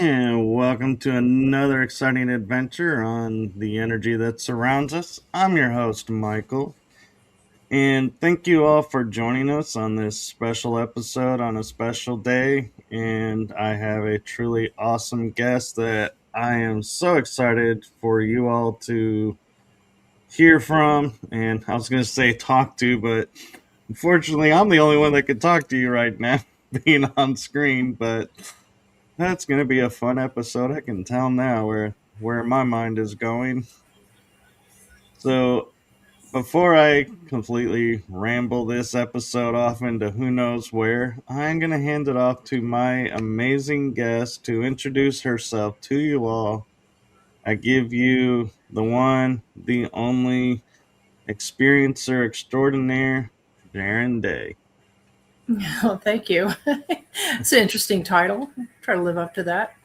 And welcome to another exciting adventure on the energy that surrounds us. I'm your host, Michael, and thank you all for joining us on this special episode on a special day. And I have a truly awesome guest that I am so excited for you all to hear from. And I was going to say talk to, but unfortunately, I'm the only one that can talk to you right now, being on screen, but. That's going to be a fun episode. I can tell now where my mind is going. So, before I completely ramble this episode off into who knows where, I'm going to hand it off to my amazing guest to introduce herself to you all. I give you the one, the only experiencer extraordinaire, Sharon Day. Oh, thank you. It's an interesting title. Try to live up to that.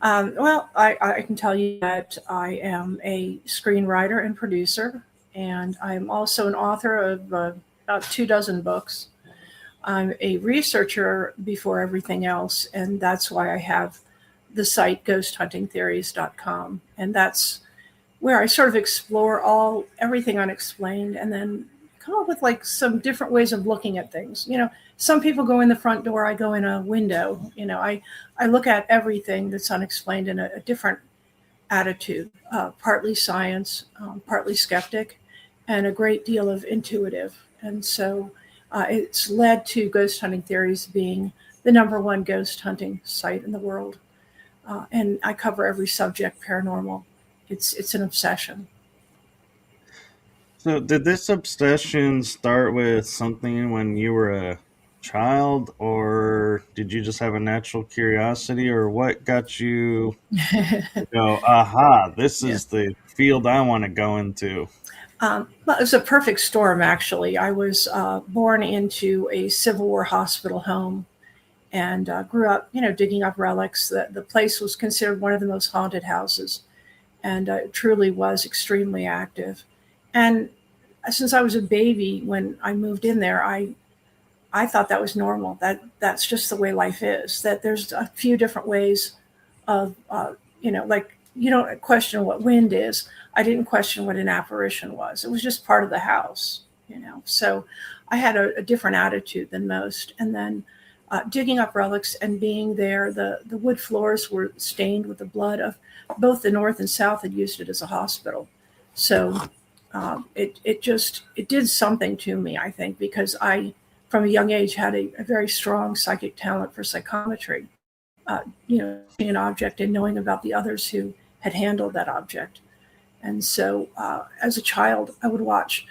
I can tell you that I am a screenwriter and producer, and I'm also an author of about 2 dozen books. I'm a researcher before everything else, and that's why I have the site ghosthuntingtheories.com. And that's where I sort of explore everything unexplained and then come up with like some different ways of looking at things. Some people go in the front door, I go in a window. I look at everything that's unexplained in a different attitude, partly science, partly skeptic, and a great deal of intuitive. And so it's led to Ghost Hunting Theories being the number one ghost hunting site in the world. And I cover every subject paranormal. It's an obsession. So, did this obsession start with something when you were a child, or did you just have a natural curiosity, or what got you to go, aha, this Yeah. is the field I want to go into? Well, it was a perfect storm, actually. I was born into a Civil War hospital home and grew up, digging up relics. The place was considered one of the most haunted houses, and it truly was extremely active. And since I was a baby when I moved in there, I thought that was normal. That's just the way life is. That there's a few different ways of, like you don't question what wind is. I didn't question what an apparition was. It was just part of the house. So I had a different attitude than most. And then digging up relics and being there, the wood floors were stained with the blood of both the North and South had used it as a hospital. So it did something to me, I think, because I, from a young age, had a very strong psychic talent for psychometry. Seeing an object and knowing about the others who had handled that object. And so, as a child, I would watch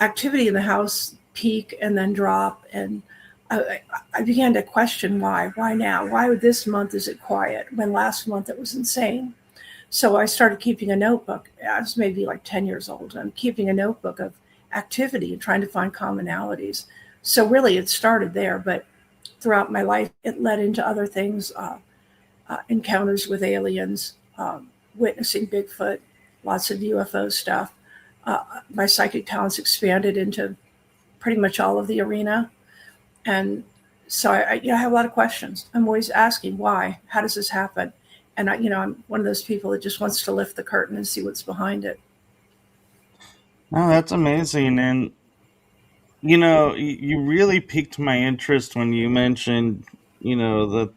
activity in the house peak and then drop, and I began to question why. Why now? Why would this month is it quiet when last month it was insane? So I started keeping a notebook. I was maybe like 10 years old. I'm keeping a notebook of activity and trying to find commonalities. So really, it started there, but throughout my life, it led into other things, encounters with aliens, witnessing Bigfoot, lots of UFO stuff. My psychic talents expanded into pretty much all of the arena. And so I have a lot of questions. I'm always asking why, how does this happen? And I'm one of those people that just wants to lift the curtain and see what's behind it. Oh, that's amazing. And, you really piqued my interest when you mentioned, the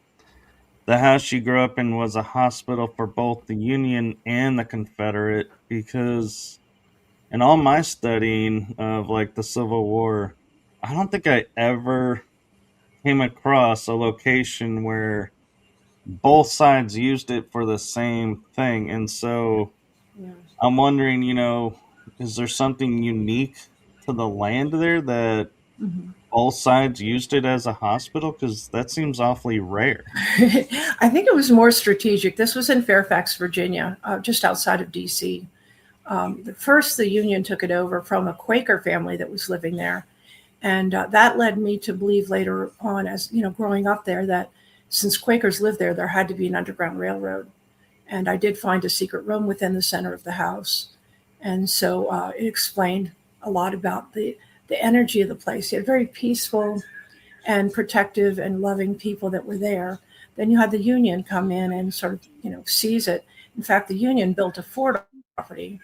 house you grew up in was a hospital for both the Union and the Confederate, because in all my studying of like the Civil War, I don't think I ever came across a location where both sides used it for the same thing. And so Yeah. I'm wondering, is there something unique to the land there that Mhm. both sides used it as a hospital? Because that seems awfully rare. I think it was more strategic. This was in Fairfax, Virginia, just outside of D.C. First, the Union took it over from a Quaker family that was living there. And that led me to believe later on, as growing up there, that since Quakers lived there, there had to be an underground railroad. And I did find a secret room within the center of the house. And so it explained a lot about the energy of the place. You had very peaceful and protective and loving people that were there. Then you had the union come in and sort of, seize it. In fact, the union built a fort on the property.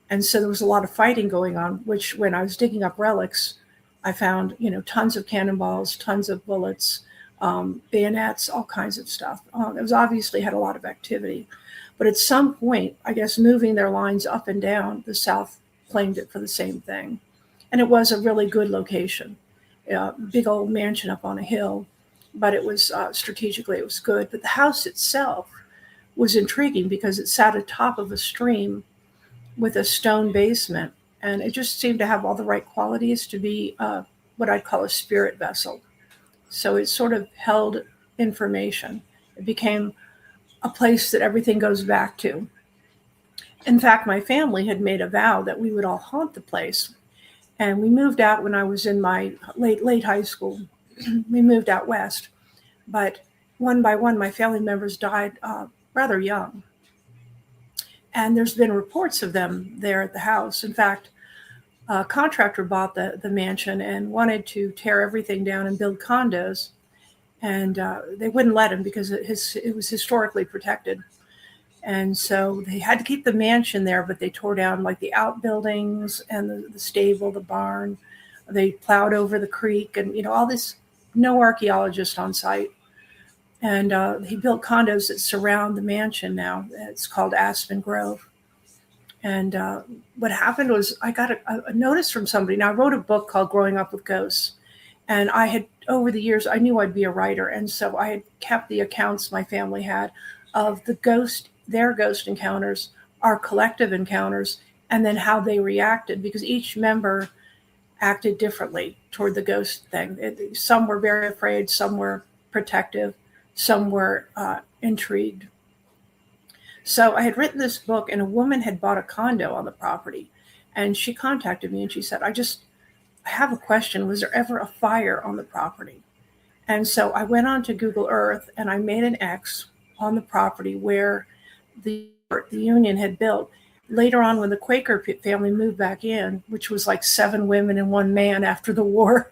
And so there was a lot of fighting going on, which when I was digging up relics, I found, tons of cannonballs, tons of bullets, bayonets, all kinds of stuff. It was obviously had a lot of activity. But at some point, I guess moving their lines up and down, the South claimed it for the same thing. And it was a really good location, big old mansion up on a hill, but it was strategically, it was good. But the house itself was intriguing because it sat atop of a stream with a stone basement. And it just seemed to have all the right qualities to be what I'd call a spirit vessel. So it sort of held information. It became a place that everything goes back to. In fact, my family had made a vow that we would all haunt the place. And we moved out when I was in my late high school. We moved out west. But one by one, my family members died rather young. And there's been reports of them there at the house. In fact, a contractor bought the mansion and wanted to tear everything down and build condos. And they wouldn't let him because it was historically protected. And so they had to keep the mansion there, but they tore down like the outbuildings and the stable, the barn. They plowed over the creek and, all this, no archaeologist on site. And he built condos that surround the mansion now. It's called Aspen Grove. And what happened was I got a notice from somebody. Now, I wrote a book called Growing Up with Ghosts. And I had, over the years, I knew I'd be a writer. And so I had kept the accounts my family had of their ghost encounters, our collective encounters, and then how they reacted, because each member acted differently toward the ghost thing. Some were very afraid, some were protective, some were intrigued. So I had written this book, and a woman had bought a condo on the property. And she contacted me and she said, I have a question. Was there ever a fire on the property? And so I went on to Google Earth and I made an X on the property where the union had built. Later on, when the Quaker family moved back in, which was like 7 women and 1 man after the war,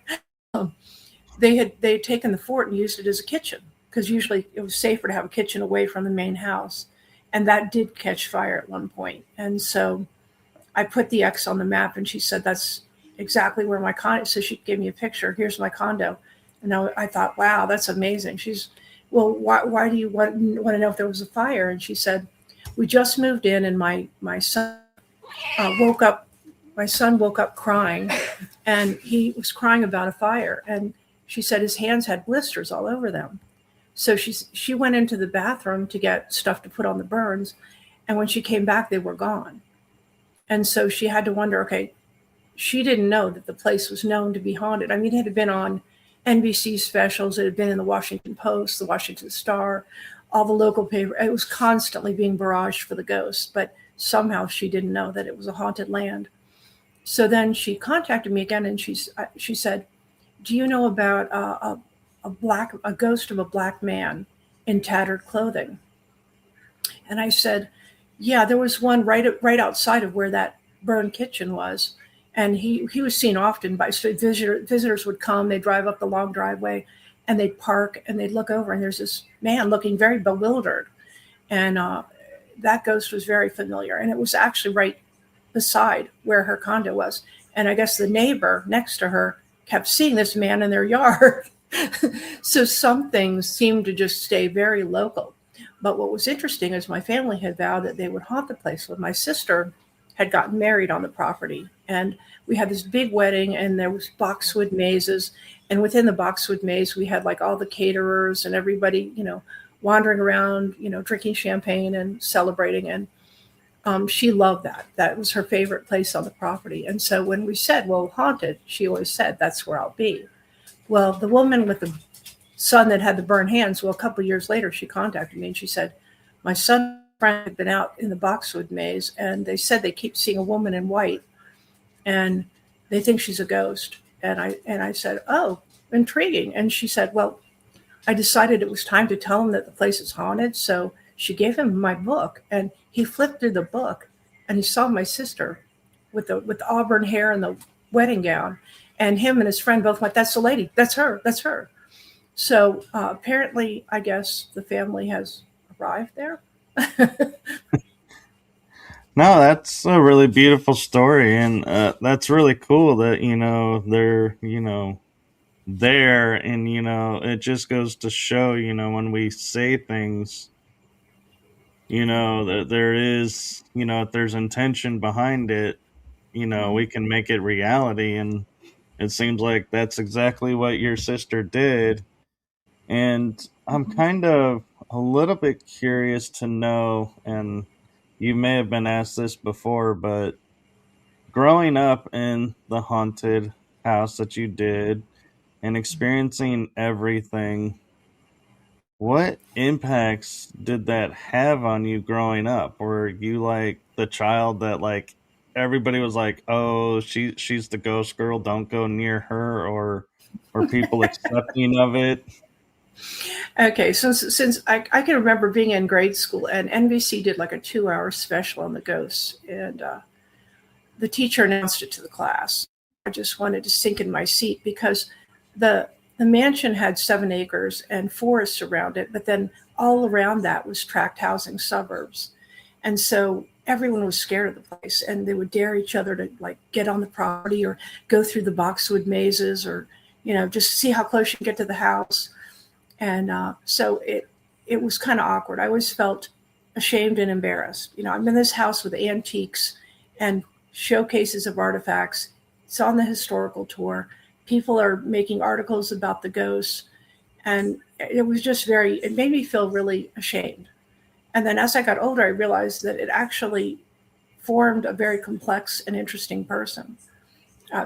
they had taken the fort and used it as a kitchen, because usually it was safer to have a kitchen away from the main house. And that did catch fire at one point. And so I put the X on the map, and she said, that's exactly where my condo. So she gave me a picture. Here's my condo. And I thought, wow, that's amazing. Well, why do you want to know if there was a fire? And she said, we just moved in, and my son woke up. My son woke up crying, and he was crying about a fire. And she said his hands had blisters all over them. So she went into the bathroom to get stuff to put on the burns, and when she came back, they were gone. And so she had to wonder, okay, she didn't know that the place was known to be haunted. I mean, it had been on NBC specials. It had been in the Washington Post, the Washington Star, all the local papers. It was constantly being barraged for the ghosts, but somehow she didn't know that it was a haunted land. So then she contacted me again, and she said, do you know about a ghost of a black man in tattered clothing? And I said, yeah, there was one right outside of where that burned kitchen was. And he was seen often by visitors would come, they'd drive up the long driveway and they'd park and they'd look over, and there's this man looking very bewildered. And that ghost was very familiar. And it was actually right beside where her condo was. And I guess the neighbor next to her kept seeing this man in their yard. So some things seemed to just stay very local. But what was interesting is my family had vowed that they would haunt the place. When my sister had gotten married on the property, and we had this big wedding, and there was boxwood mazes, and within the boxwood maze we had like all the caterers and everybody, wandering around, drinking champagne and celebrating. And she loved that was her favorite place on the property. And so when we said, well, haunted, she always said, that's where I'll be. Well, the woman with the son that had the burned hands, well, a couple of years later she contacted me and she said, my son's friend had been out in the boxwood maze, and they said they keep seeing a woman in white, and they think she's a ghost. And I said, oh, intriguing. And she said, well, I decided it was time to tell him that the place is haunted. So she gave him my book, and he flipped through the book, and he saw my sister with the auburn hair and the wedding gown. And him and his friend both went, that's the lady. That's her. That's her. So apparently, I guess the family has arrived there. No, that's a really beautiful story, and that's really cool that they're there, and it just goes to show when we say things, that there is if there's intention behind it, Mhm. we can make it reality, and it seems like that's exactly what your sister did. And I'm Mhm. kind of a little bit curious to know, and you may have been asked this before, but growing up in the haunted house that you did and experiencing everything, what impacts did that have on you growing up? Were you like the child that like everybody was like, "Oh, she's the ghost girl, don't go near her," or people accepting of it? Okay, so since I can remember being in grade school and NBC did like a 2 hour special on the ghosts, and the teacher announced it to the class. I just wanted to sink in my seat because the the mansion had 7 acres and forests around it, but then all around that was tract housing suburbs, and so everyone was scared of the place, and they would dare each other to like get on the property or go through the boxwood mazes, or just see how close you can get to the house. And so it was kind of awkward. I always felt ashamed and embarrassed. I'm in this house with antiques and showcases of artifacts. It's on the historical tour. People are making articles about the ghosts, and it was just it made me feel really ashamed. And then as I got older, I realized that it actually formed a very complex and interesting person.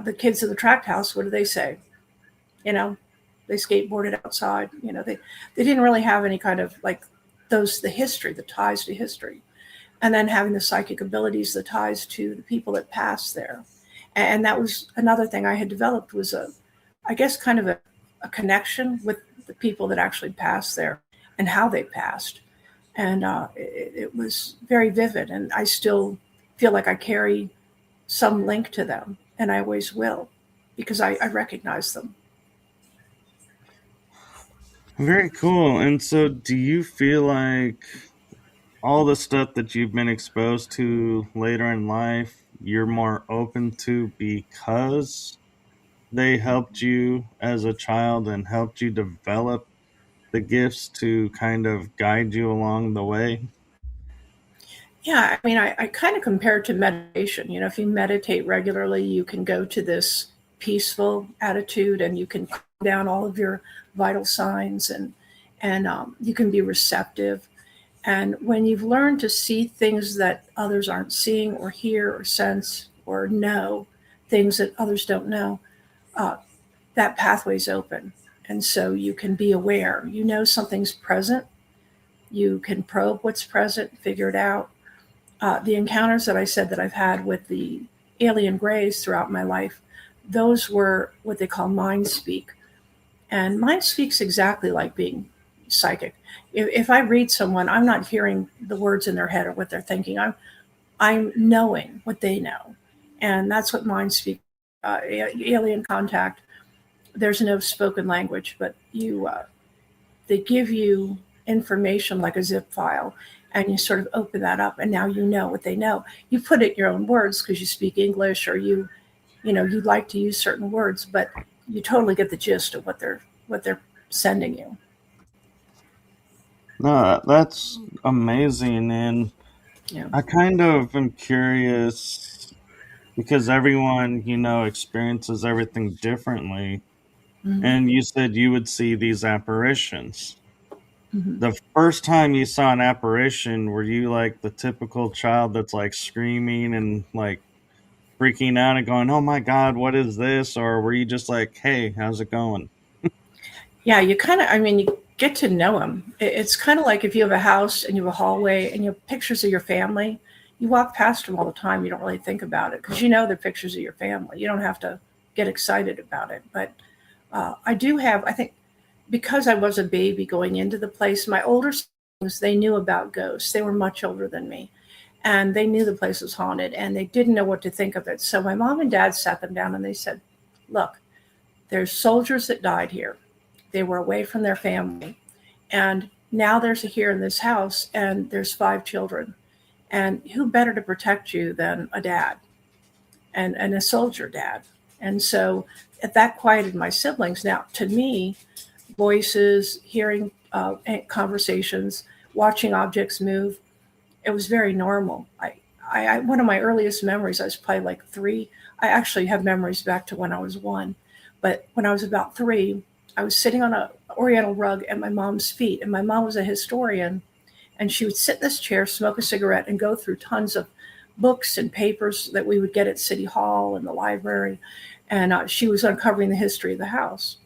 The kids in the tract house, what do they say? You know, they skateboarded outside. They didn't really have any kind of like the history, the ties to history, and then having the psychic abilities, the ties to the people that passed there. And that was another thing I had developed, was I guess, kind of a connection with the people that actually passed there and how they passed. And it was very vivid, and I still feel like I carry some link to them, and I always will, because I recognize them. Very cool. And so, do you feel like all the stuff that you've been exposed to later in life, you're more open to because they helped you as a child and helped you develop the gifts to kind of guide you along the way? Yeah, I mean, I kind of compare it to meditation. If you meditate regularly, you can go to this peaceful attitude, and you can calm down all of your vital signs, and you can be receptive. And when you've learned to see things that others aren't seeing, or hear, or sense, or know things that others don't know, uh, that pathway's open. And so you can be aware. Something's present. You can probe what's present, figure it out. The encounters that I said that I've had with the alien grays throughout my life, those were what they call mind speak. And mind speak's exactly like being psychic. If I read someone, I'm not hearing the words in their head or what they're thinking. I'm knowing what they know, and that's what mind speak. Alien contact. There's no spoken language, but they give you information like a zip file, and you sort of open that up, and now you know what they know. You put it in your own words because you speak English, or you like to use certain words, but you totally get the gist of what they're sending you. No, that's amazing. And Yeah. I kind of am curious because everyone, experiences everything differently. Hmm. And you said you would see these apparitions. Hmm. The first time you saw an apparition, were you like the typical child that's like screaming and like freaking out and going, "Oh my God, what is this?" Or were you just like, "Hey, how's it going?" Yeah, you kind of, I mean, you get to know them. It's kind of like if you have a house and you have a hallway and you have pictures of your family, you walk past them all the time. You don't really think about it because they're pictures of your family. You don't have to get excited about it. But I do have, I think, because I was a baby going into the place, my older siblings, they knew about ghosts. They were much older than me, and they knew the place was haunted, and they didn't know what to think of it. So my mom and dad sat them down and they said, "Look, there's soldiers that died here They were away from their family. And now there's here in this house, and there's 5 children. And who better to protect you than a dad and a soldier dad? And so that quieted my siblings. Now, to me, voices, hearing conversations, watching objects move, it was very normal. One of my earliest memories, I was probably like 3. I actually have memories back to when I was 1. But when I was about 3, I was sitting on an oriental rug at my mom's feet. And my mom was a historian. And she would sit in this chair, smoke a cigarette, and go through tons of books and papers that we would get at City Hall and the library. And she was uncovering the history of the house.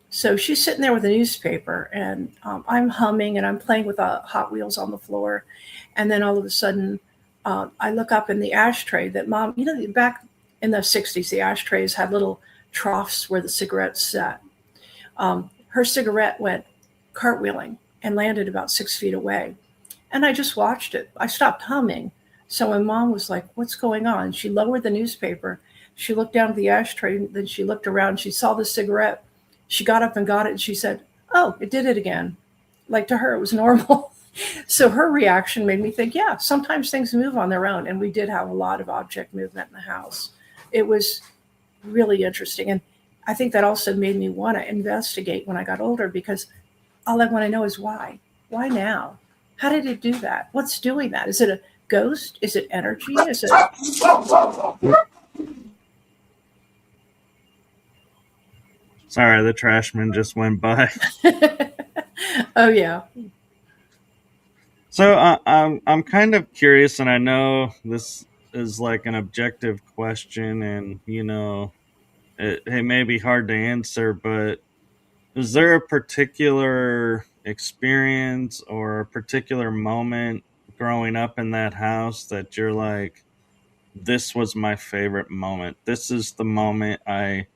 So she's sitting there with a newspaper, and I'm humming, and I'm playing with Hot Wheels on the floor. And then all of a sudden, I look up in the ashtray that Mom, back in the 60s, the ashtrays had little troughs where the cigarettes sat. Her cigarette went cartwheeling and landed about 6 feet away. And I just watched it. I stopped humming. So my mom was like, "What's going on?" She lowered the newspaper. She looked down at the ashtray, then she looked around. She saw the cigarette. She got up and got it, and she said, "Oh, it did it again." Like, to her, it was normal. So her reaction made me think, yeah, sometimes things move on their own. And we did have a lot of object movement in the house. It was really interesting. And I think that also made me want to investigate when I got older, because all I want to know is why. Why now? How did it do that? What's doing that? Is it a ghost? Is it energy? Is it... Sorry, the trashman just went by. Oh, yeah. So I'm kind of curious, and I know this is like an objective question, and it may be hard to answer, but is there a particular experience or a particular moment growing up in that house that you're like, this was my favorite moment? This is the moment I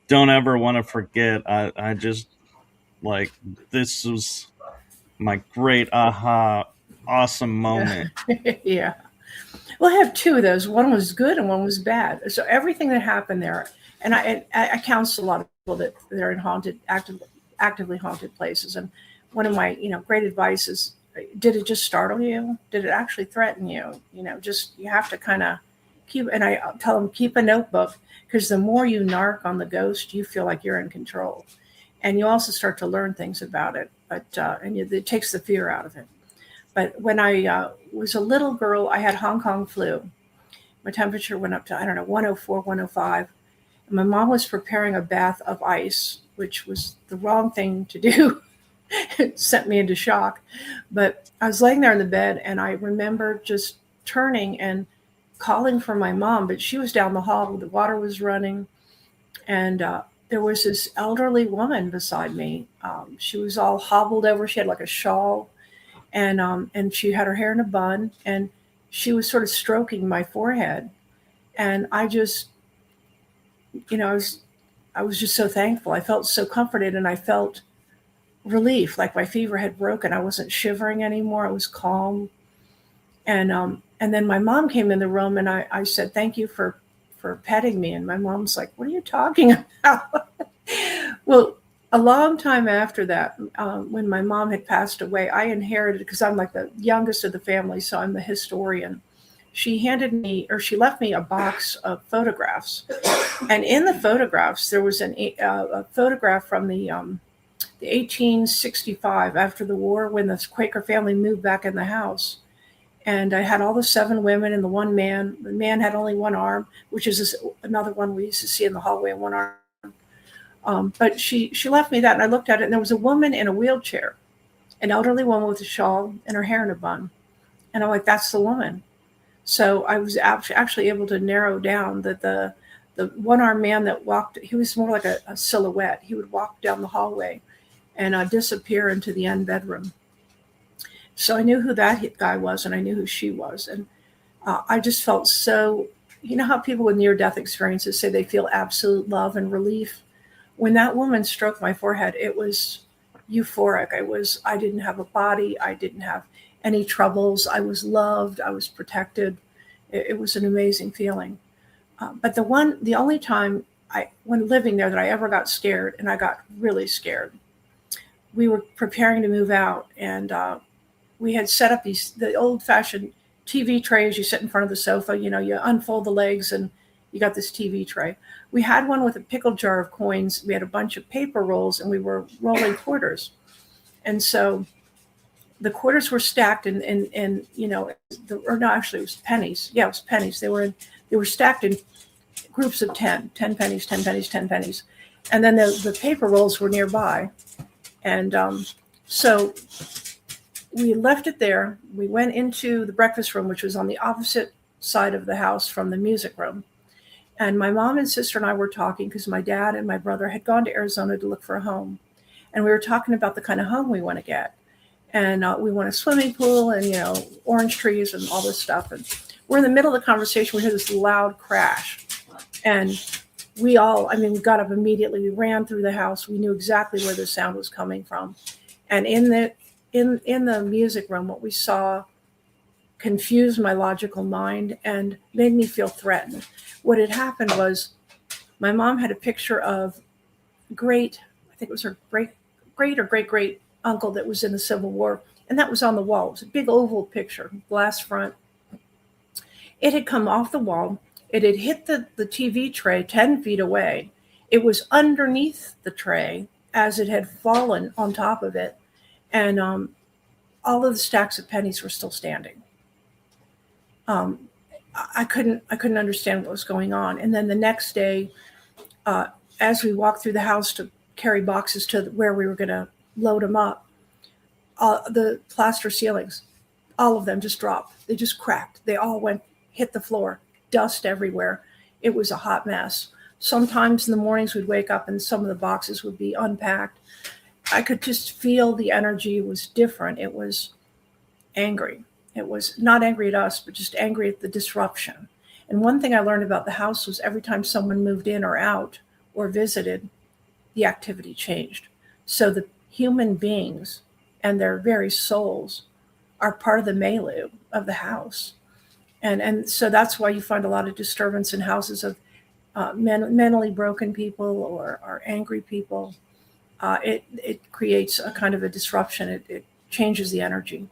don't ever want to forget. I just like, this was my great awesome moment. Yeah. Well, I have 2 of those. One was good and one was bad. So everything that happened there, and I counsel a lot of people that are in actively haunted places. And one of my, great advice is, did it just startle you? Did it actually threaten you? You have to kind of keep, and I tell them, keep a notebook, because the more you narc on the ghost, you feel like you're in control. And you also start to learn things about it, it takes the fear out of it. But when I was a little girl, I had Hong Kong flu. My temperature went up to, 104, 105. And my mom was preparing a bath of ice, which was the wrong thing to do. It sent me into shock. But I was laying there in the bed, and I remember just turning and calling for my mom, but she was down the hall. The water was running. And there was this elderly woman beside me. She was all hobbled over. She had like a shawl. And she had her hair in a bun, and she was sort of stroking my forehead. And I just, I was just so thankful. I felt so comforted, and I felt relief, like my fever had broken. I wasn't shivering anymore. I was calm. And then my mom came in the room, and I said, "Thank you for petting me." And my mom's like, "What are you talking about?" Well, a long time after that, when my mom had passed away, I inherited, because I'm like the youngest of the family, so I'm the historian. She left me a box of photographs. And in the photographs, there was a photograph from the 1865, after the war, when the Quaker family moved back in the house. And I had all the 7 women and the 1 man. The man had only 1 arm, which is another one we used to see in the hallway, 1 arm. But she left me that, and I looked at it, and there was a woman in a wheelchair, an elderly woman with a shawl and her hair in a bun. And I'm like, that's the woman. So I was actually able to narrow down that the 1-armed man that walked, he was more like a silhouette. He would walk down the hallway and disappear into the end bedroom. So I knew who that guy was, and I knew who she was. And I just felt so, how people with near-death experiences say they feel absolute love and relief. When that woman stroked my forehead, it was euphoric. I didn't have a body. I didn't have any troubles. I was loved. I was protected. It was an amazing feeling. But the only time when living there that I ever got scared, and I got really scared, we were preparing to move out, and we had set up the old-fashioned TV trays. You sit in front of the sofa, you unfold the legs, and you got this TV tray. We had one with a pickle jar of coins. We had a bunch of paper rolls, and we were rolling quarters. And so the quarters were stacked or no, actually it was pennies. Yeah, it was pennies. They were stacked in groups of 10 pennies, 10 pennies, 10 pennies. And then the paper rolls were nearby. And so we left it there. We went into the breakfast room, which was on the opposite side of the house from the music room. And my mom and sister and I were talking because my dad and my brother had gone to Arizona to look for a home. And we were talking about the kind of home we want to get. And we want a swimming pool and, orange trees and all this stuff. And we're in the middle of the conversation. We hear this loud crash. And we got up immediately. We ran through the house. We knew exactly where the sound was coming from. And in the music room, what we saw confused my logical mind and made me feel threatened. What had happened was my mom had a picture of I think it was her great or great uncle that was in the Civil War, and that was on the wall. It was a big oval picture, glass front. It had come off the wall. It had hit the TV tray 10 feet away. It was underneath the tray as it had fallen on top of it, and all of the stacks of pennies were still standing. I couldn't understand what was going on. And then the next day, as we walked through the house to carry boxes to where we were going to load them up, the plaster ceilings, all of them just dropped. They just cracked. They all hit the floor, dust everywhere. It was a hot mess. Sometimes in the mornings we'd wake up and some of the boxes would be unpacked. I could just feel the energy was different. It was angry. It was not angry at us, but just angry at the disruption. And one thing I learned about the house was every time someone moved in or out or visited, the activity changed. So the human beings and their very souls are part of the milieu of the house. And so that's why you find a lot of disturbance in houses of mentally broken people or angry people. It creates a kind of a disruption. It changes the energy.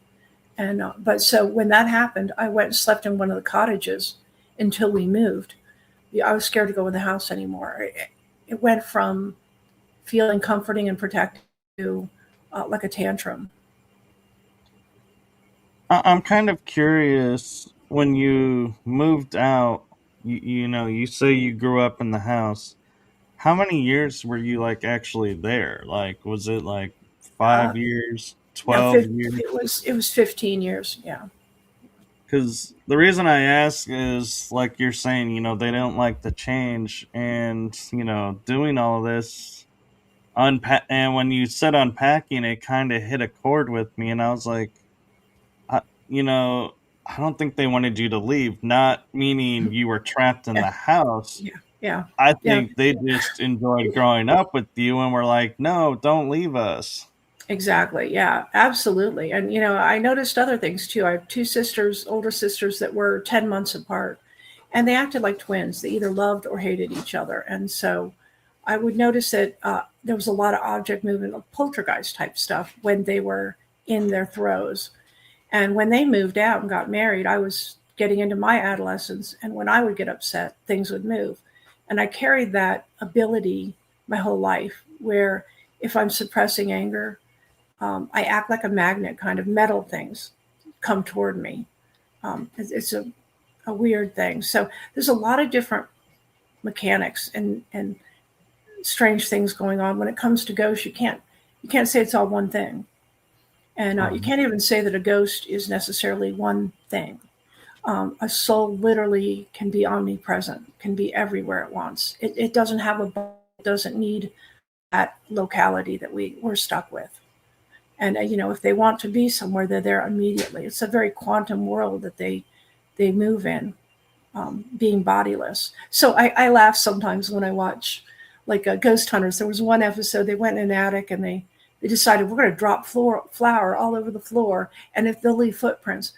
And but so when that happened, I went and slept in one of the cottages until we moved. I was scared to go in the house anymore. It went from feeling comforting and protective to like a tantrum. I'm kind of curious, when you moved out, you say you grew up in the house. How many years were you like actually there? Like, was it like Uh, 5 years, no, 12 years? it was 15 years. Yeah. Because the reason I ask is, like you're saying, they don't like the change, and doing all this and when you said unpacking, it kind of hit a chord with me, and I was like, I, you know, I don't think they wanted you to leave. Not meaning you were trapped in Yeah. the house. Yeah. Yeah. I Yeah. think they just enjoyed growing up with you and were like, no, don't leave us. Exactly. Yeah, absolutely. And, I noticed other things too. I have two sisters, older sisters that were 10 months apart, and they acted like twins. They either loved or hated each other. And so I would notice that there was a lot of object movement, poltergeist type stuff when they were in their throes. And when they moved out and got married, I was getting into my adolescence. And when I would get upset, things would move. And I carried that ability my whole life, where if I'm suppressing anger, I act like a magnet, kind of metal things come toward me. It's a weird thing. So there's a lot of different mechanics and strange things going on. When it comes to ghosts, you can't say it's all one thing. And you can't even say that a ghost is necessarily one thing. A soul literally can be omnipresent, can be everywhere at once. It doesn't have a body, it doesn't need that locality that we're stuck with. And, if they want to be somewhere, they're there immediately. It's a very quantum world that they move in, being bodiless. So I laugh sometimes when I watch like Ghost Hunters. There was one episode, they went in an attic and they decided we're going to drop flour all over the floor. And if they'll leave footprints,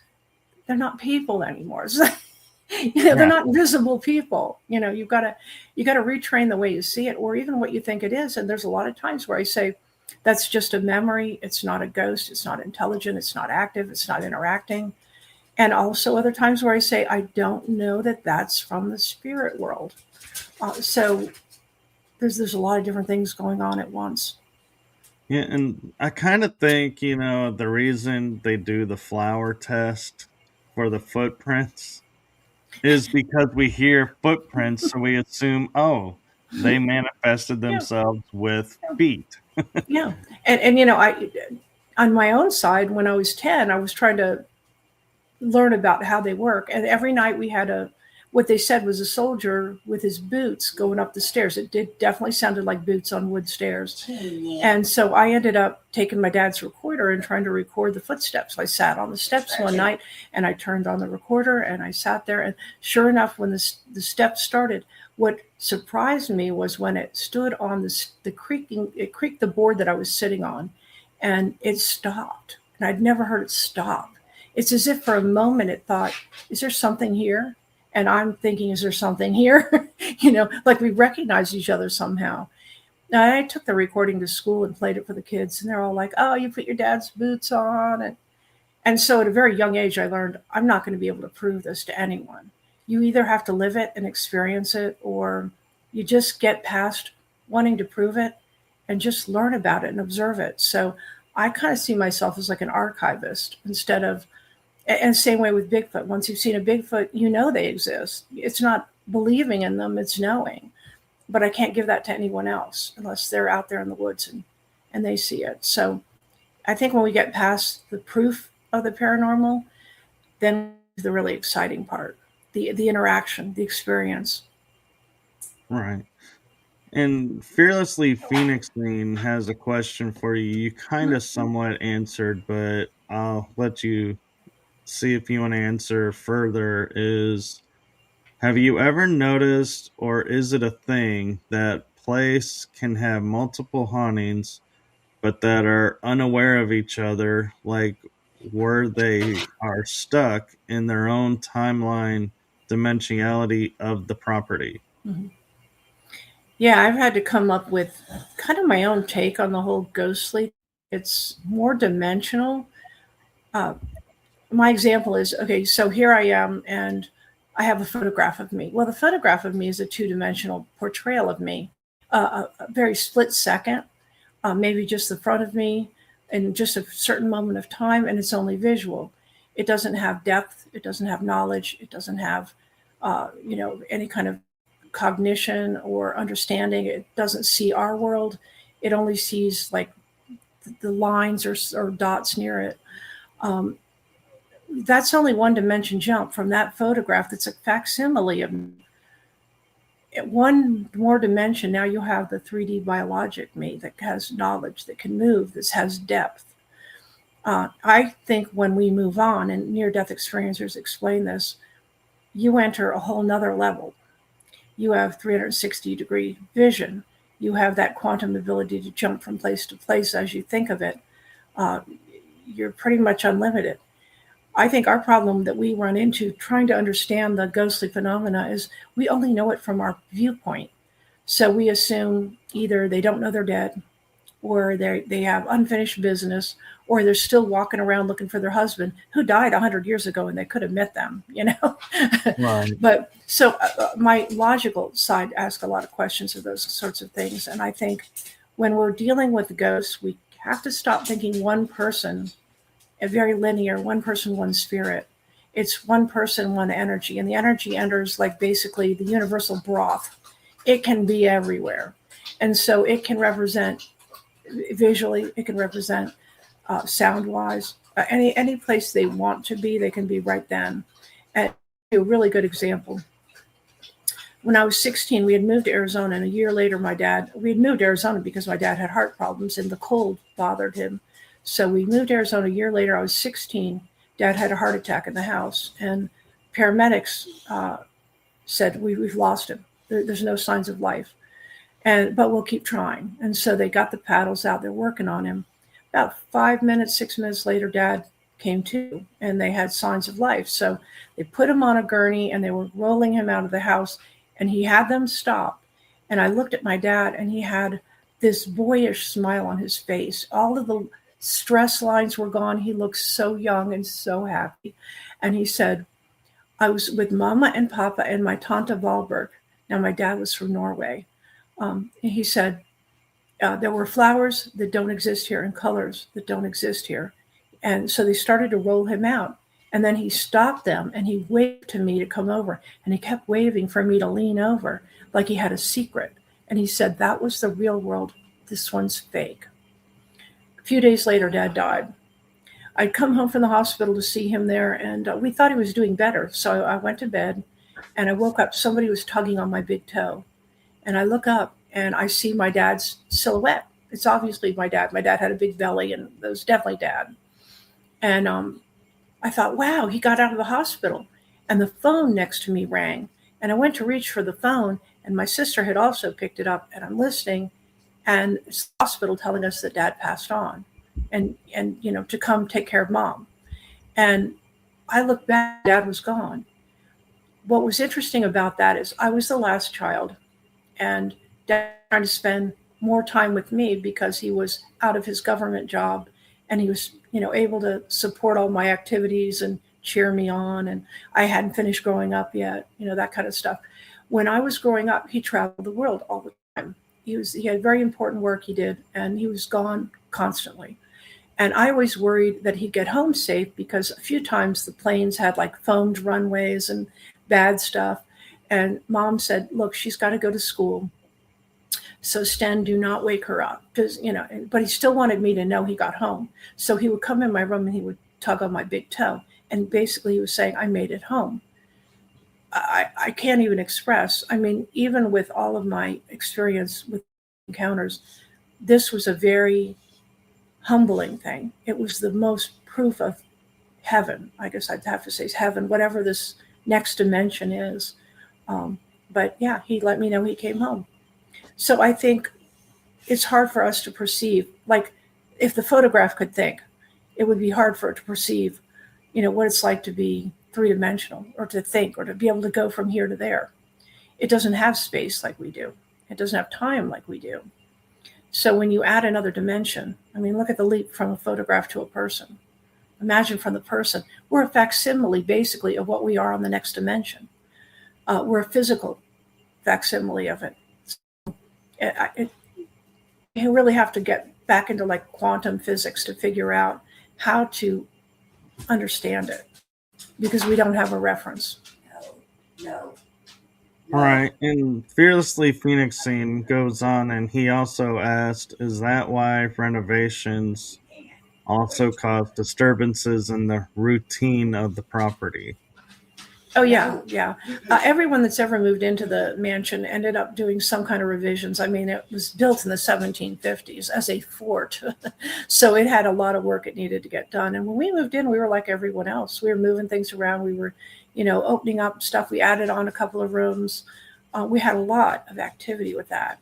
they're not people anymore. They're not visible people. You've got to retrain the way you see it, or even what you think it is. And there's a lot of times where I say, That's just a memory. It's not a ghost. It's not intelligent. It's not active. It's not interacting. And also other times where I say, I don't know that that's from the spirit world. So there's a lot of different things going on at once. Yeah, and I kind of think, the reason they do the flower test for the footprints is because we hear footprints, so we assume, oh, they manifested Yeah, themselves with yeah, feet. yeah. And I on my own side, when I was 10, I was trying to learn about how they work. And every night we had what they said was a soldier with his boots going up the stairs. It definitely sounded like boots on wood stairs. And so I ended up taking my dad's recorder and trying to record the footsteps. I sat on the steps one night and I turned on the recorder and I sat there. And sure enough, when the steps started, what surprised me was when it stood on the creaking, it creaked the board that I was sitting on, and it stopped. And I'd never heard it stop. It's as if for a moment it thought, is there something here? And I'm thinking, is there something here? Like we recognize each other somehow. Now, I took the recording to school and played it for the kids, and they're all like, oh, you put your dad's boots on. And so at a very young age, I learned I'm not going to be able to prove this to anyone. You either have to live it and experience it, or you just get past wanting to prove it and just learn about it and observe it. So I kind of see myself as like an archivist instead of, and same way with Bigfoot. Once you've seen a Bigfoot, you know they exist. It's not believing in them, it's knowing. But I can't give that to anyone else unless they're out there in the woods and they see it. So I think when we get past the proof of the paranormal, then the really exciting part, the interaction, the experience. Right. And Fearlessly Phoenixing has a question for you. You kind of somewhat answered, but I'll let you see if you want to answer further. Have you ever noticed, or is it a thing, that place can have multiple hauntings, but that are unaware of each other, like where they are stuck in their own timeline dimensionality of the property? Mhm. Yeah, I've had to come up with kind of my own take on the whole ghostly. It's more dimensional. Uh, my example is okay, so here I am, and I have a photograph of me. Well, the photograph of me is a two-dimensional portrayal of me, a very split second, maybe just the front of me in just a certain moment of time, and it's only visual. It doesn't have depth, it doesn't have knowledge, it doesn't have any kind of cognition or understanding. It doesn't see our world. It only sees like the lines or dots near it. Um, that's only one dimension jump from that photograph that's a facsimile of one more dimension. Now you have the 3D biologic me that has knowledge, that can move, that has depth. I think when we move on, and near-death experiencers explain this, you enter a whole nother level. You have 360-degree vision. You have that quantum ability to jump from place to place as you think of it. You're pretty much unlimited. I think our problem that we run into trying to understand the ghostly phenomena is we only know it from our viewpoint. So we assume either they don't know they're dead, or they have unfinished business, or they're still walking around looking for their husband who died 100 years ago and they could have met them, Right. But so my logical side asks a lot of questions of those sorts of things. And I think when we're dealing with ghosts, we have to stop thinking one person, a very linear, one person, one spirit. It's one person, one energy. And the energy enters like basically the universal broth. It can be everywhere. And so it can represent visually, it can represent sound-wise, any place they want to be, they can be right then. And a really good example. When I was 16, we had moved to Arizona, and a year later, we had moved to Arizona because my dad had heart problems and the cold bothered him. So we moved to Arizona a year later. I was 16. Dad had a heart attack in the house, and paramedics said, we've lost him. There's no signs of life. But we'll keep trying. And so they got the paddles out. They're working on him. About 6 minutes later, Dad came to, and they had signs of life. So they put him on a gurney, and they were rolling him out of the house, and he had them stop. And I looked at my dad, and he had this boyish smile on his face. All of the stress lines were gone. He looked so young and so happy. And he said, I was with Mama and Papa and my Tante Valberg. Now, my dad was from Norway. And he said, there were flowers that don't exist here and colors that don't exist here. And so they started to roll him out. And then he stopped them and he waved to me to come over. And he kept waving for me to lean over like he had a secret. And he said, that was the real world. This one's fake. A few days later, Dad died. I'd come home from the hospital to see him there, and we thought he was doing better. So I went to bed, and I woke up. Somebody was tugging on my big toe. And I look up, and I see my dad's silhouette. It's obviously my dad. My dad had a big belly, and it was definitely Dad. And I thought, wow, he got out of the hospital. And the phone next to me rang. And I went to reach for the phone, and my sister had also picked it up, and I'm listening. And it's the hospital telling us that Dad passed on and to come take care of Mom. And I looked back, Dad was gone. What was interesting about that is I was the last child, and Dad trying to spend more time with me because he was out of his government job, and he was, able to support all my activities and cheer me on. And I hadn't finished growing up yet, that kind of stuff. When I was growing up, he traveled the world all the time. He had very important work he did, and he was gone constantly. And I always worried that he'd get home safe because a few times the planes had like foamed runways and bad stuff. And Mom said, look, she's got to go to school. So Sten, do not wake her up. Because, but he still wanted me to know he got home. So he would come in my room and he would tug on my big toe. And basically he was saying, I made it home. I can't even express. I mean, even with all of my experience with encounters, this was a very humbling thing. It was the most proof of heaven. I guess I'd have to say heaven, whatever this next dimension is. But yeah, he let me know he came home. So I think it's hard for us to perceive, like if the photograph could think, it would be hard for it to perceive, what it's like to be three-dimensional or to think or to be able to go from here to there. It doesn't have space like we do. It doesn't have time like we do. So when you add another dimension, I mean, look at the leap from a photograph to a person. Imagine from the person. We're a facsimile, basically, of what we are on the next dimension. We're a physical facsimile of it. You really have to get back into like quantum physics to figure out how to understand it because we don't have a reference. No. All right, and Fearlessly Phoenixing goes on, and he also asked, is that why renovations also cause disturbances in the routine of the property? Oh, yeah. Everyone that's ever moved into the mansion ended up doing some kind of revisions. I mean, it was built in the 1750s as a fort. So it had a lot of work it needed to get done. And when we moved in, we were like everyone else. We were moving things around. We were, opening up stuff. We added on a couple of rooms. We had a lot of activity with that.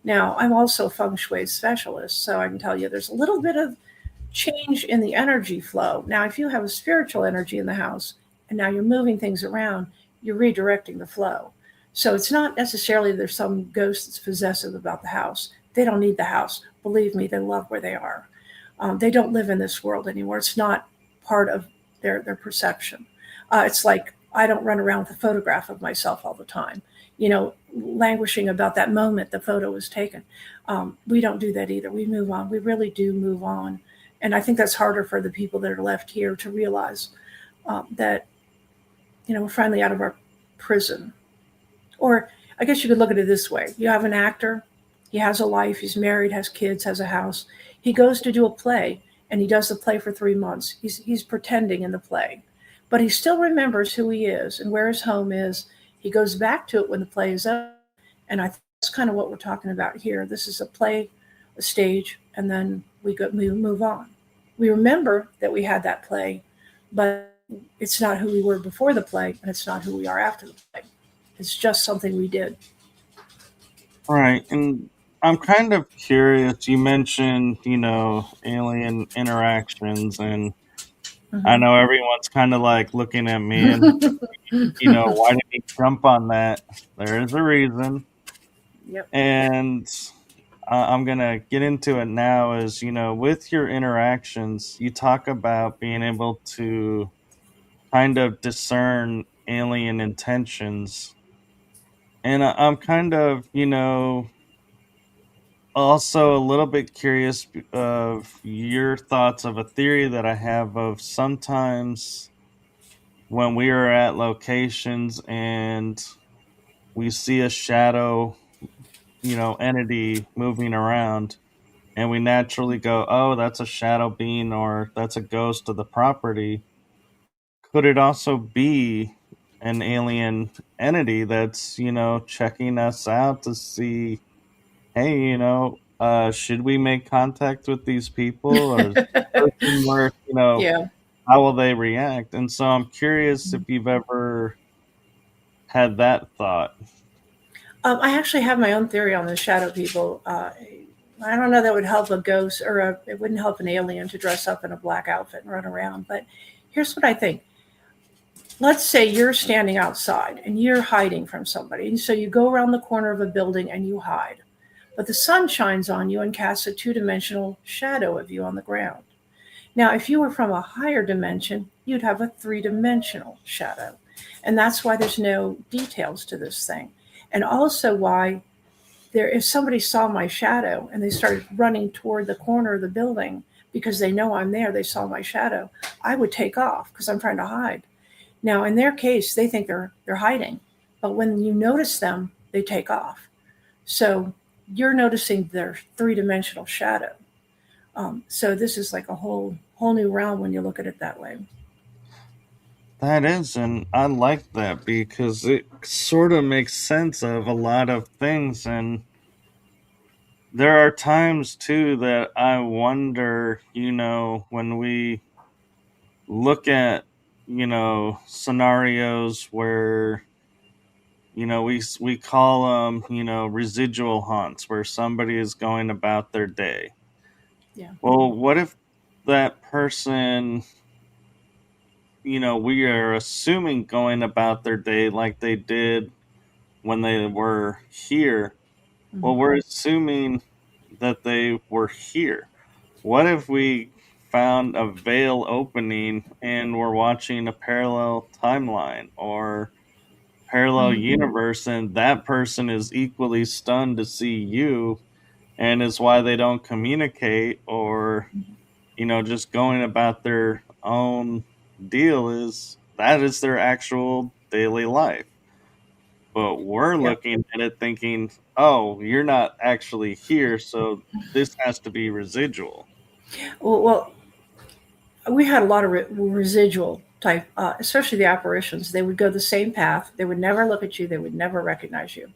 Now, I'm also a feng shui specialist, so I can tell you there's a little bit of change in the energy flow. Now, if you have a spiritual energy in the house, and now you're moving things around, you're redirecting the flow. So it's not necessarily there's some ghost that's possessive about the house. They don't need the house. Believe me, they love where they are. They don't live in this world anymore. It's not part of their perception. It's like I don't run around with a photograph of myself all the time, languishing about that moment the photo was taken. We don't do that either. We move on. We really do move on. And I think that's harder for the people that are left here to realize that we're finally out of our prison. Or I guess you could look at it this way. You have an actor, he has a life, he's married, has kids, has a house. He goes to do a play, and he does the play for 3 months. He's pretending in the play. But he still remembers who he is and where his home is. He goes back to it when the play is over. And I think that's kind of what we're talking about here. This is a play, a stage, and then we move on. We remember that we had that play, but it's not who we were before the play, and it's not who we are after the play. It's just something we did. All right, and I'm kind of curious. You mentioned, alien interactions, and I know everyone's kind of like looking at me and, why did he jump on that? There is a reason. Yep. And I'm gonna get into it now. Is with your interactions, you talk about being able to kind of discern alien intentions, and I'm kind of also a little bit curious of your thoughts of a theory that I have of sometimes when we are at locations and we see a shadow, entity moving around, and we naturally go, oh, that's a shadow being or that's a ghost of the property. Could it also be an alien entity that's, checking us out to see, hey, should we make contact with these people, or is this person worth, Yeah. how will they react? And so I'm curious if you've ever had that thought. I actually have my own theory on the shadow people. I don't know that would help a ghost it wouldn't help an alien to dress up in a black outfit and run around. But here's what I think. Let's say you're standing outside and you're hiding from somebody. And so you go around the corner of a building and you hide. But the sun shines on you and casts a two-dimensional shadow of you on the ground. Now, if you were from a higher dimension, you'd have a three-dimensional shadow. And that's why there's no details to this thing. And also why if somebody saw my shadow and they started running toward the corner of the building because they know I'm there, they saw my shadow, I would take off because I'm trying to hide. Now, in their case, they think they're hiding, but when you notice them, they take off. So you're noticing their three-dimensional shadow. So this is like a whole new realm when you look at it that way. That is, and I like that because it sort of makes sense of a lot of things. And there are times too that I wonder, when we look at, scenarios where, we call them, residual haunts, where somebody is going about their day. Yeah. Well, what if that person, we are assuming going about their day like they did when they were here? Well, Mhm. we're assuming that they were here. What if we found a veil opening and we're watching a parallel timeline or parallel Mhm. universe, and that person is equally stunned to see you, and is why they don't communicate, or just going about their own deal, is that is their actual daily life. But we're Yeah. looking at it thinking, oh, you're not actually here, so this has to be residual. Well, we had a lot of residual type, especially the apparitions. They would go the same path. They would never look at you. They would never recognize you.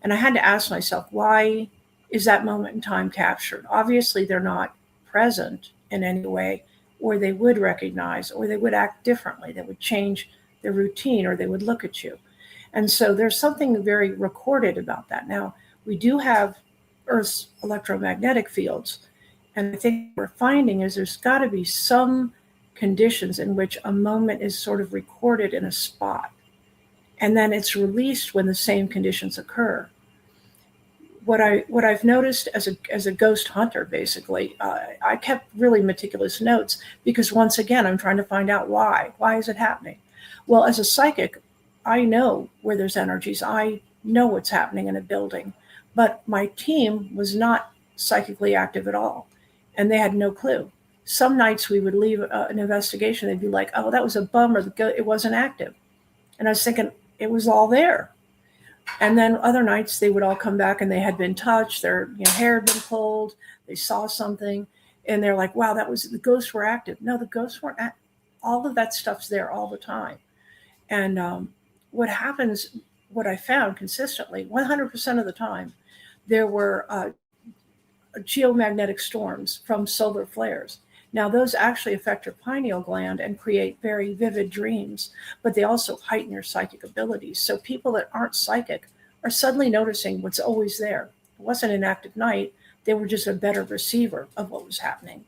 And I had to ask myself, why is that moment in time captured? Obviously, they're not present in any way, or they would recognize, or they would act differently. They would change their routine, or they would look at you. And so there's something very recorded about that. Now, we do have Earth's electromagnetic fields. And I think what we're finding is there's got to be some conditions in which a moment is sort of recorded in a spot. And then it's released when the same conditions occur. What I've noticed as a ghost hunter, basically, I kept really meticulous notes because once again, I'm trying to find out why. Why is it happening? Well, as a psychic, I know where there's energies. I know what's happening in a building, but my team was not psychically active at all, and they had no clue. Some nights we would leave an investigation, they'd be like, "Oh, that was a bummer. It wasn't active," and I was thinking it was all there. And then other nights they would all come back and they had been touched, their hair had been pulled, they saw something, and they're like, "Wow, that was the ghosts were active." No, the ghosts weren't. All of that stuff's there all the time. And what happens, what I found consistently, 100% of the time, there were geomagnetic storms from solar flares. Now, those actually affect your pineal gland and create very vivid dreams, but they also heighten your psychic abilities. So, people that aren't psychic are suddenly noticing what's always there. It wasn't an active night, they were just a better receiver of what was happening.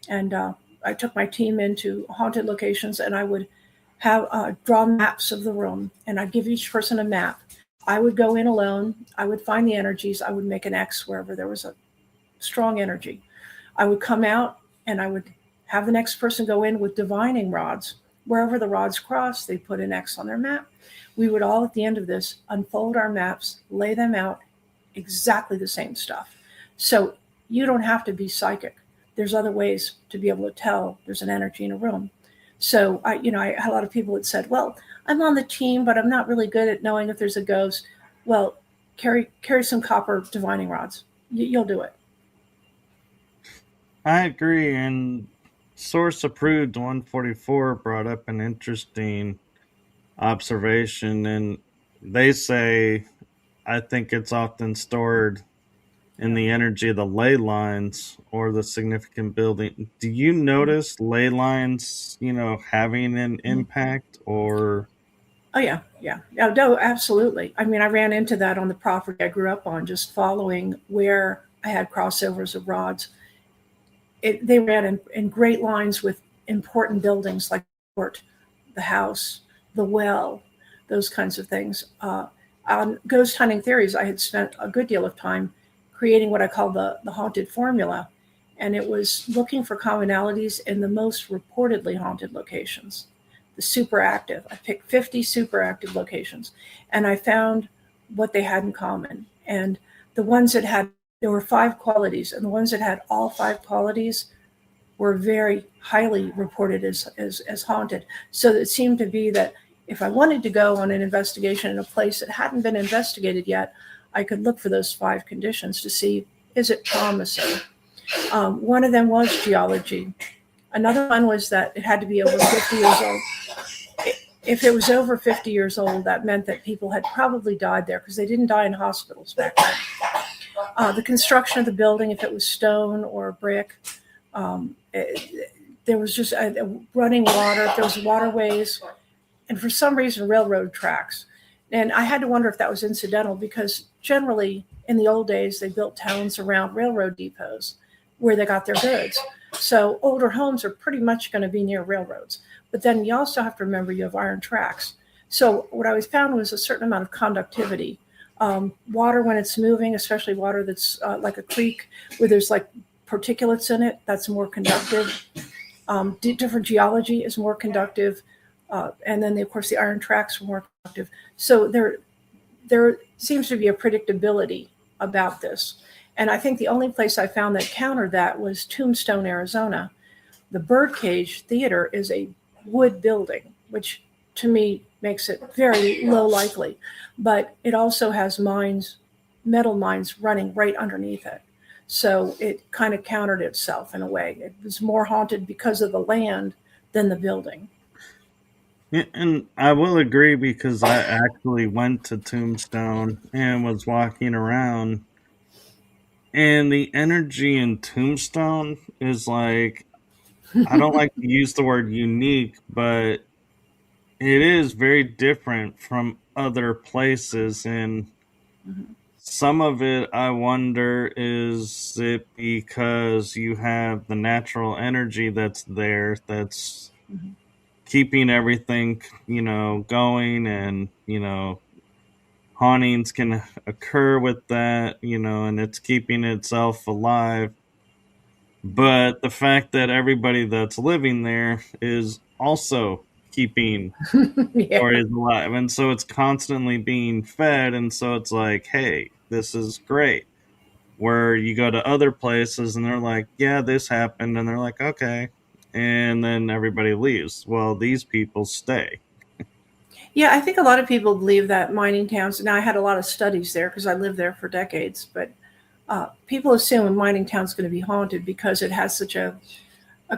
And I took my team into haunted locations and I would have draw maps of the room and I'd give each person a map. I would go in alone. I would find the energies. I would make an X wherever there was a strong energy. I would come out and I would have the next person go in with divining rods. Wherever the rods cross, they put an X on their map. We would all, at the end of this, unfold our maps, lay them out, exactly the same stuff. So you don't have to be psychic. There's other ways to be able to tell there's an energy in a room. So I had a lot of people that said, well, I'm on the team, but I'm not really good at knowing if there's a ghost. Well, carry some copper divining rods. You'll do it. I agree. And Source Approved 144 brought up an interesting observation, and they say, I think it's often stored in the energy of the ley lines or the significant building. Do you notice ley lines, having an impact or? Oh yeah. No, absolutely. I mean, I ran into that on the property I grew up on, just following where I had crossovers of rods. They ran in great lines with important buildings like the court, the house, the well, those kinds of things. On ghost hunting theories, I had spent a good deal of time creating what I call the haunted formula, and it was looking for commonalities in the most reportedly haunted locations. The super active. I picked 50 super active locations, and I found what they had in common. And the ones that had, there were 5 qualities, and the ones that had all 5 qualities were very highly reported as haunted. So it seemed to be that if I wanted to go on an investigation in a place that hadn't been investigated yet, I could look for those 5 conditions to see, is it promising? One of them was geology. Another one was that it had to be over 50 years old. If it was over 50 years old, that meant that people had probably died there because they didn't die in hospitals back then. The construction of the building, if it was stone or brick, there was just running water, if there was waterways, and for some reason, railroad tracks. And I had to wonder if that was incidental because generally in the old days, they built towns around railroad depots where they got their goods. So older homes are pretty much going to be near railroads. But then you also have to remember you have iron tracks. So what I found was a certain amount of conductivity. Water when it's moving, especially water that's like a creek where there's like particulates in it, that's more conductive. Different geology is more conductive. And then, of course, the iron tracks were more conductive. So there seems to be a predictability about this. And I think the only place I found that countered that was Tombstone, Arizona. The Birdcage Theater is a wood building, which to me makes it very low likely. But it also has mines, metal mines running right underneath it. So it kind of countered itself in a way. It was more haunted because of the land than the building. Yeah, and I will agree because I actually went to Tombstone and was walking around, and the energy in Tombstone is like, I don't like to use the word unique, but it is very different from other places. And Mhm. some of it, I wonder, is it because you have the natural energy that's there that's Mhm. keeping everything, going, and, hauntings can occur with that, and it's keeping itself alive. But the fact that everybody that's living there is also keeping Yeah. or is alive. And so it's constantly being fed. And so it's like, hey, this is great. Where you go to other places and they're like, yeah, this happened. And they're like, okay. And then everybody leaves. Well, these people stay. Yeah, I think a lot of people believe that mining towns, now I had a lot of studies there because I lived there for decades, but people assume a mining town's going to be haunted because it has such a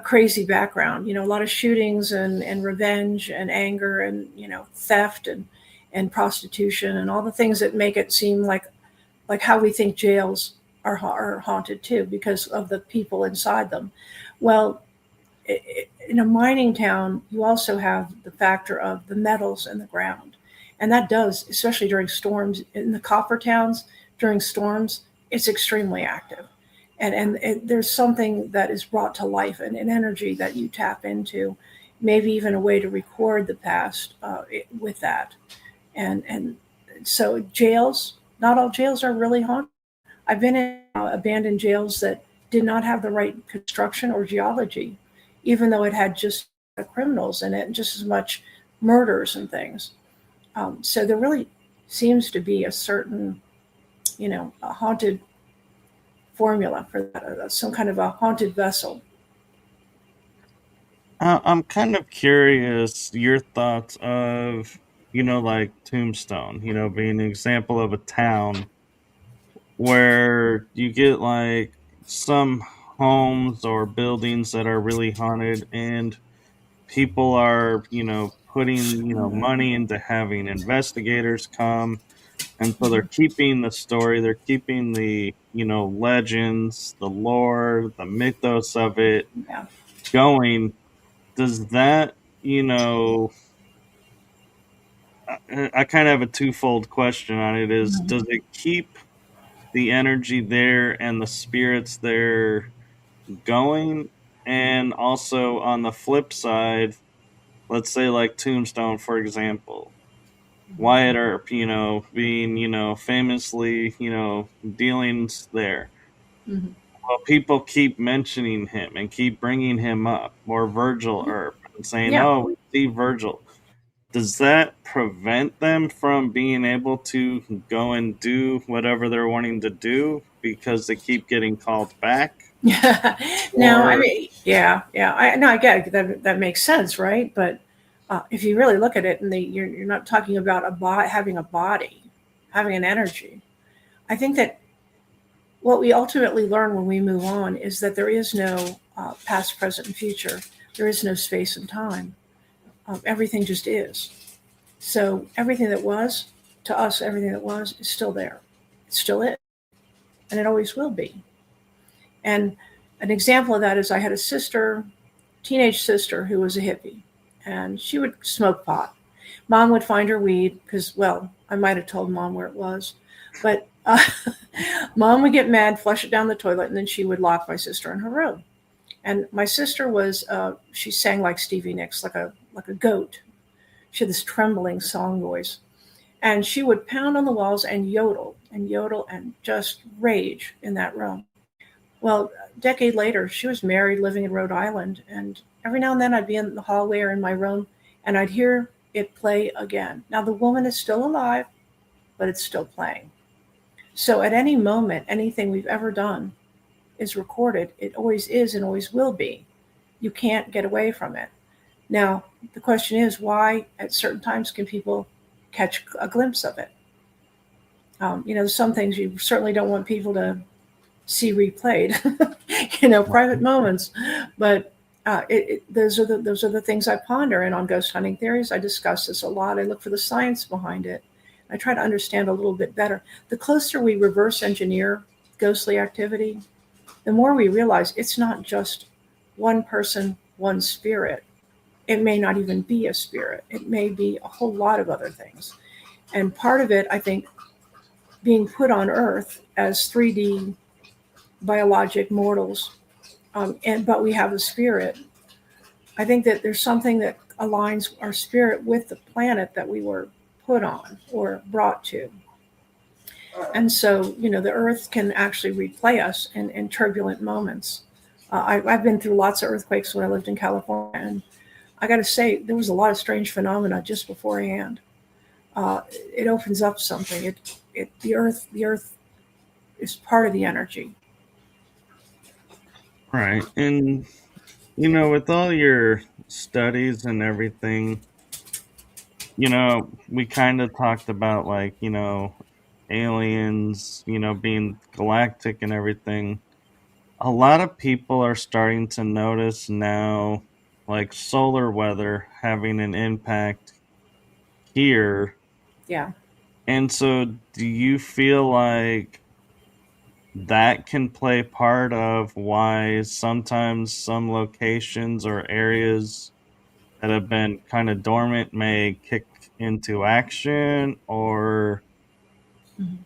crazy background. A lot of shootings and revenge and anger and, theft and prostitution and all the things that make it seem like how we think jails are haunted too because of the people inside them. Well, in a mining town, you also have the factor of the metals in the ground. And that does, especially during storms, in the copper towns, during storms, it's extremely active. And there's something that is brought to life and an energy that you tap into, maybe even a way to record the past with that. And So jails, not all jails are really haunted. I've been in abandoned jails that did not have the right construction or geology, even though it had just criminals in it and just as much murders and things. So there really seems to be a certain, a haunted formula for that, some kind of a haunted vessel. I'm kind of curious your thoughts of, like Tombstone, being an example of a town where you get like some homes or buildings that are really haunted, and people are, putting, money into having investigators come. And so they're keeping the story, they're keeping the, legends, the lore, the mythos of it Yeah. going. Does that, you know, I kind of have a twofold question on it is, does it keep the energy there and the spirits there going? And also on the flip side, let's say like Tombstone, for example, Wyatt Earp, being, famously, dealings there. Mm-hmm. Well, people keep mentioning him and keep bringing him up, or Virgil Earp, and saying, Yeah. "Oh, we see Virgil." Does that prevent them from being able to go and do whatever they're wanting to do because they keep getting called back? No, I Or mean, yeah, yeah. I get it. That makes sense, right? But if you really look at it, and you're not talking about having a body, having an energy. I think that what we ultimately learn when we move on is that there is no past, present, and future. There is no space and time. Everything just is. So everything that was, to us, everything that was is still there. It still is, and it always will be. And an example of that is I had a sister, teenage sister, who was a hippie, and she would smoke pot. Mom would find her weed because, well, I might have told mom where it was, but mom would get mad, flush it down the toilet, and then she would lock my sister in her room. And my sister was, she sang like Stevie Nicks, like a goat. She had this trembling song voice. And she would pound on the walls and yodel and just rage in that room. Well, a decade later, she was married, living in Rhode Island, and every now and then I'd be in the hallway or in my room and I'd hear it play again. Now, the woman is still alive, but it's still playing. So at any moment, anything we've ever done is recorded. It always is and always will be. You can't get away from it. Now, the question is why at certain times can people catch a glimpse of it? Some things you certainly don't want people to see replayed, private moments. But those are the things I ponder. And on ghost hunting theories, I discuss this a lot. I look for the science behind it. I try to understand a little bit better. The closer we reverse engineer ghostly activity, the more we realize it's not just one person, one spirit. It may not even be a spirit. It may be a whole lot of other things. And part of it, I think, being put on Earth as 3D biologic mortals, but we have a spirit. I think that there's something that aligns our spirit with the planet that we were put on or brought to. And so, the Earth can actually replay us in turbulent moments. I've been through lots of earthquakes when I lived in California, and I got to say, there was a lot of strange phenomena just beforehand. It opens up something. The Earth is part of the energy. right. And with all your studies and everything, we kind of talked about like, aliens, being galactic and everything. A lot of people are starting to notice now, like solar weather having an impact here. Yeah. And so, do you feel like that can play part of why sometimes some locations or areas that have been kind of dormant may kick into action, or Mhm.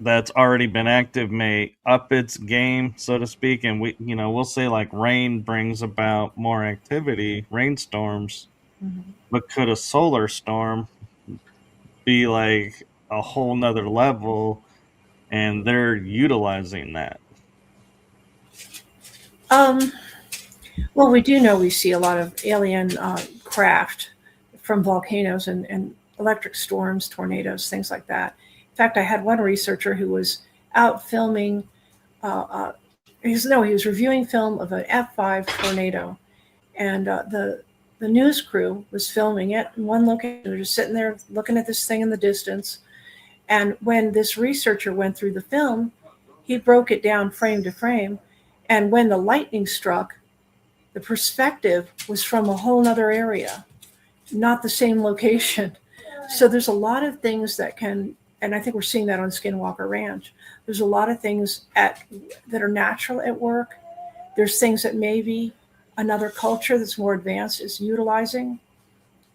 that's already been active may up its game, so to speak? And we'll say like rain brings about more activity, rainstorms, Mhm. but could a solar storm be like a whole nother level, and they're utilizing that. Um, well, we do know we see a lot of alien craft from volcanoes and electric storms, tornadoes, things like that. In fact, I had one researcher who was out filming. He was reviewing film of an F5 tornado, and the news crew was filming it in one location. They were just sitting there looking at this thing in the distance. And when this researcher went through the film, he broke it down frame to frame. And when the lightning struck, the perspective was from a whole other area, not the same location. So there's a lot of things that can, and I think we're seeing that on Skinwalker Ranch. There's a lot of things that are natural at work. There's things that maybe another culture that's more advanced is utilizing.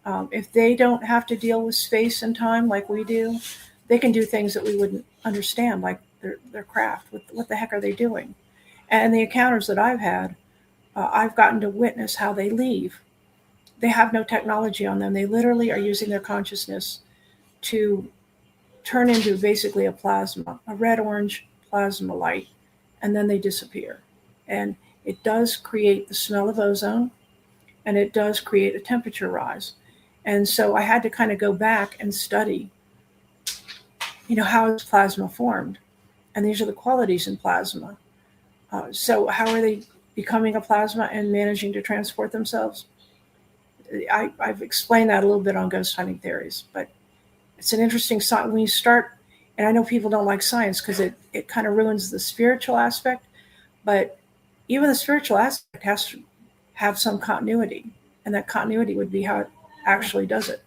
If they don't have to deal with space and time like we do, they can do things that we wouldn't understand, like their craft. What the heck are they doing? And the encounters that I've had, I've gotten to witness how they leave. They have no technology on them. They literally are using their consciousness to turn into basically a plasma, a red-orange plasma light, and then they disappear. And it does create the smell of ozone, and it does create a temperature rise. And so I had to kind of go back and study, how is plasma formed? And these are the qualities in plasma. So how are they becoming a plasma and managing to transport themselves? I've explained that a little bit on ghost hunting theories, but it's an interesting science when you start. And I know people don't like science because it kind of ruins the spiritual aspect, but even the spiritual aspect has to have some continuity, and that continuity would be how it actually does it.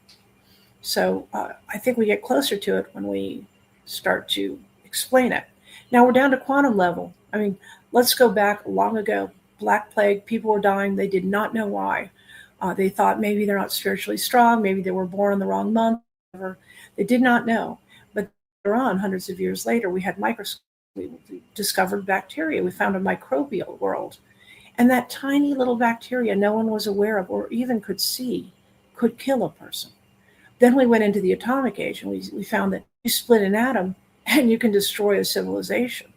So I think we get closer to it when we start to explain it. Now we're down to quantum level. I mean, let's go back long ago. Black Plague, people were dying. They did not know why. They thought maybe they're not spiritually strong. Maybe they were born in the wrong month. Whatever. They did not know. But later on, hundreds of years later, we had microscopes. We discovered bacteria. We found a microbial world. And that tiny little bacteria no one was aware of or even could see could kill a person. Then we went into the atomic age, and we found that you split an atom and you can destroy a civilization.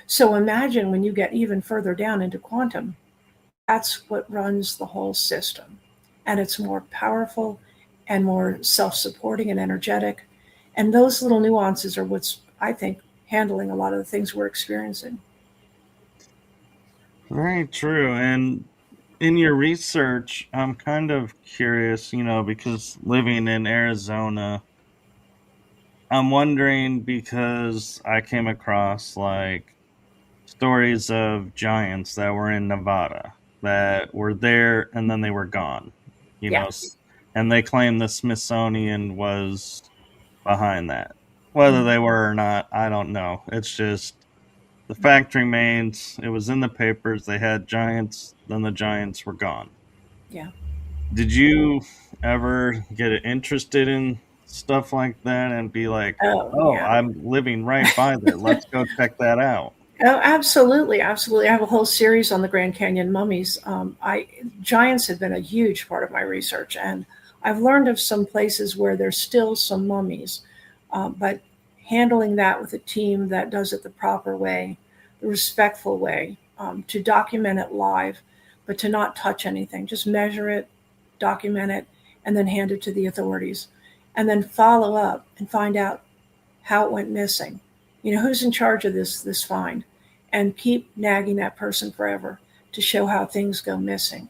So imagine when you get even further down into quantum, that's what runs the whole system. And it's more powerful and more self-supporting and energetic. And those little nuances are what's, I think, handling a lot of the things we're experiencing. Very true. And in your research, I'm kind of curious, because living in Arizona, I'm wondering because I came across like stories of giants that were in Nevada that were there and then they were gone, you Yeah. know, and they claim the Smithsonian was behind that. Whether they were or not, I don't know. It's just the fact remains it was in the papers. They had giants, then the giants were gone. Yeah. Did you ever get interested in stuff like that and be like, Oh, oh, yeah. I'm living right by there. Let's go check that out? Oh, absolutely, absolutely. I have a whole series on the Grand Canyon mummies. Giants have been a huge part of my research, and I've learned of some places where there's still some mummies, but handling that with a team that does it the proper way, the respectful way, to document it live, but to not touch anything, just measure it, document it, and then hand it to the authorities, and then follow up and find out how it went missing. Who's in charge of this find, and keep nagging that person forever to show how things go missing.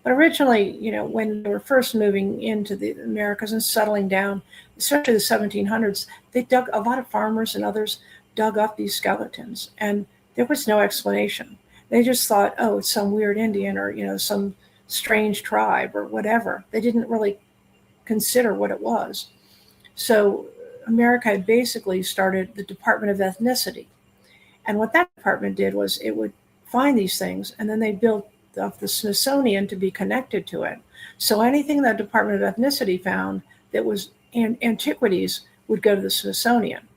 But originally, when they were first moving into the Americas and settling down, especially the 1700s, a lot of farmers and others dug up these skeletons, and there was no explanation. They just thought, oh, it's some weird Indian or some strange tribe or whatever. They didn't really consider what it was. So America had basically started the Department of Ethnicity. And what that department did was it would find these things, and then they built up the Smithsonian to be connected to it. So anything that Department of Ethnicity found that was antiquities would go to the Smithsonian.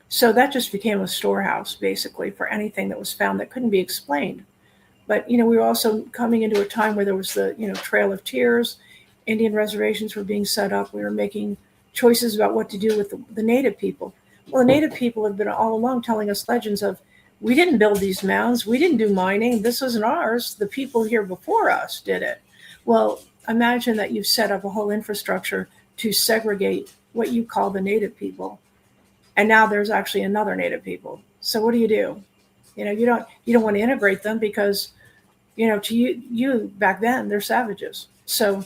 So that just became a storehouse, basically, for anything that was found that couldn't be explained. But, we were also coming into a time where there was the, Trail of Tears. Indian reservations were being set up. We were making choices about what to do with the native people. Well, the native people have been all along telling us legends of, we didn't build these mounds, we didn't do mining, this isn't ours, the people here before us did it. Well, imagine that you've set up a whole infrastructure to segregate what you call the native people, and now there's actually another native people. So what do? You don't want to integrate them because, to you back then, they're savages. So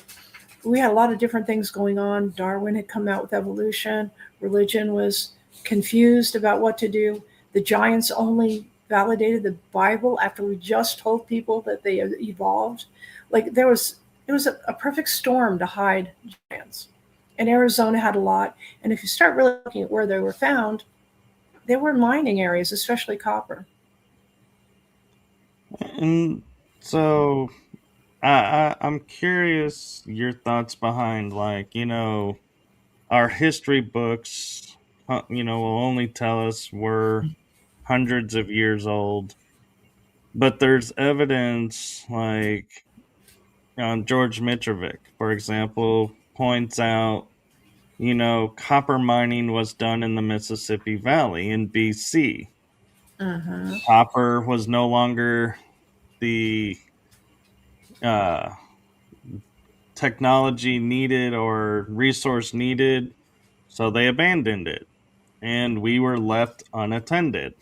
we had a lot of different things going on. Darwin had come out with evolution. Religion was confused about what to do. The giants only validated the Bible after we just told people that they evolved. Like it was a perfect storm to hide giants. And Arizona had a lot. And if you start really looking at where they were found, they were mining areas, especially copper. And so I'm curious your thoughts behind, like, our history books, will only tell us we're hundreds of years old, but there's evidence, like, George Mitrovic, for example, points out, copper mining was done in the Mississippi Valley in BC. Mm-hmm. Copper was no longer the uh, technology needed or resource needed, so they abandoned it. And we were left unattended,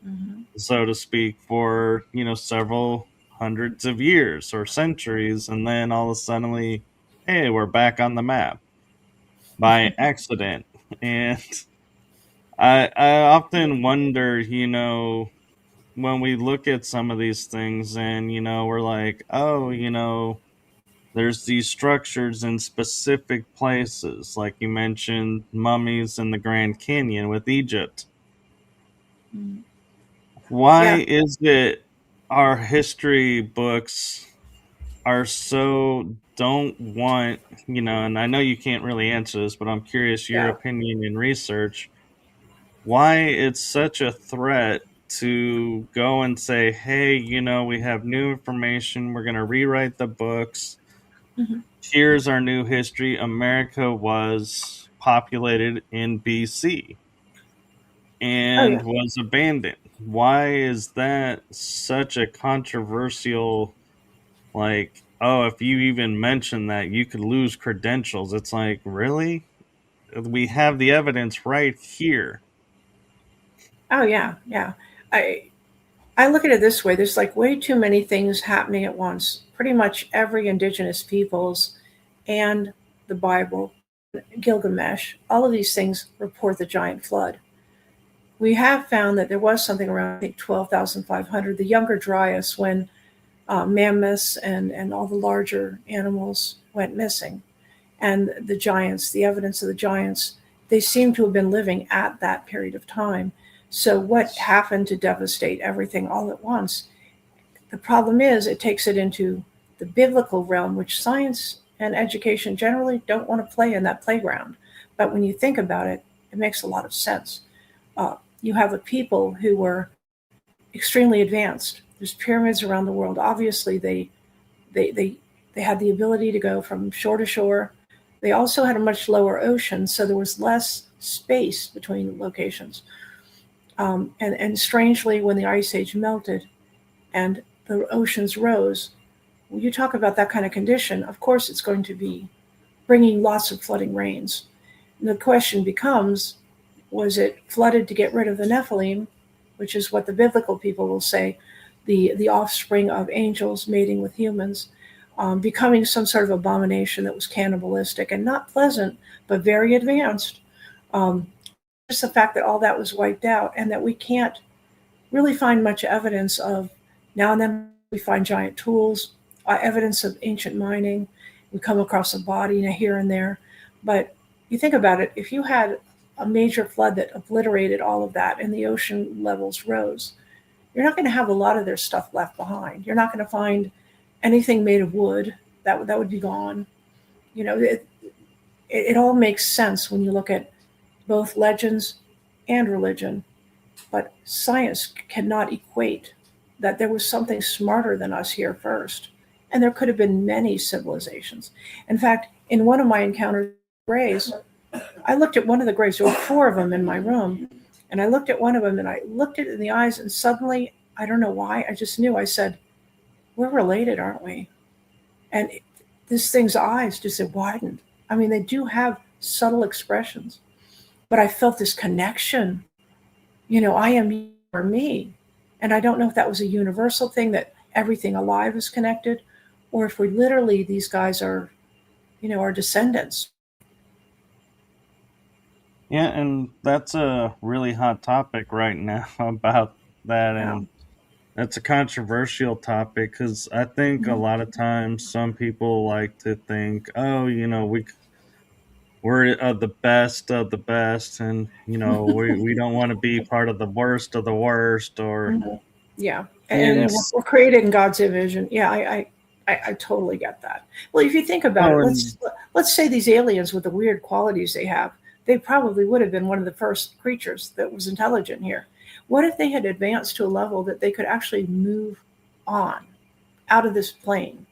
Mm-hmm. so to speak, for, several hundreds of years or centuries. And then all of a sudden, hey, we're back on the map by accident. And I often wonder, when we look at some of these things and, we're like, oh, there's these structures in specific places, like you mentioned, mummies in the Grand Canyon with Egypt. Mm-hmm. Why Yeah, is it our history books are so don't want, and I know you can't really answer this, but I'm curious your yeah. opinion and research, why it's such a threat to go and say, hey, we have new information, we're going to rewrite the books. Mm-hmm. Here's our new history. America was populated in BC Oh, and yeah. was abandoned. Why is that such a controversial, like, oh, if you even mention that, you could lose credentials? It's like, really? We have the evidence right here. Oh, yeah, yeah. I I look at it this way: there's like way too many things happening at once. Pretty much every indigenous peoples and the Bible, Gilgamesh, all of these things report the giant flood. We have found that there was something around, I think, 12,500, the Younger Dryas, when mammoths and all the larger animals went missing. And the giants, the evidence of the giants, they seem to have been living at that period of time. So, what happened to devastate everything all at once? The problem is, it takes it into the biblical realm, which science and education generally don't want to play in that playground. But when you think about it, it makes a lot of sense. You have a people who were extremely advanced. There's pyramids around the world. Obviously, they they they had the ability to go from shore to shore. They also had a much lower ocean, so there was less space between locations. And strangely, when the ice age melted and the oceans rose, when you talk about that kind of condition, of course, it's going to be bringing lots of flooding rains. And the question becomes, was it flooded to get rid of the Nephilim, which is what the biblical people will say, the offspring of angels mating with humans, becoming some sort of abomination that was cannibalistic and not pleasant, but very advanced? Um, just the fact that all that was wiped out and that we can't really find much evidence of. Now and then we find giant tools, evidence of ancient mining. We come across a body here and there. But you think about it, if you had a major flood that obliterated all of that and the ocean levels rose, you're not going to have a lot of their stuff left behind. You're not going to find anything made of wood. That would be gone. It all makes sense when you look at both legends and religion. But science cannot equate that there was something smarter than us here first. And there could have been many civilizations. In fact, in one of my encounters with rays, I looked at one of the graves. There were 4 of them in my room. And I looked at one of them and I looked it in the eyes, and suddenly, I don't know why, I just knew. I said, we're related, aren't we? And this thing's eyes just widened. I mean, they do have subtle expressions, but I felt this connection. I am you or me. And I don't know if that was a universal thing, that everything alive is connected, or if we literally, these guys are, our descendants. Yeah, and that's a really hot topic right now about that, Yeah. and that's a controversial topic because I think a Mhm. lot of times some people like to think, oh, we're the best of the best, and we don't want to be part of the worst of the worst, or Mhm. Yeah, and and we're created in God's image, and yeah, I totally get that. Well, if you think about oh, it, and let's say these aliens with the weird qualities they have, they probably would have been one of the first creatures that was intelligent here. What if they had advanced to a level that they could actually move on out of this plane,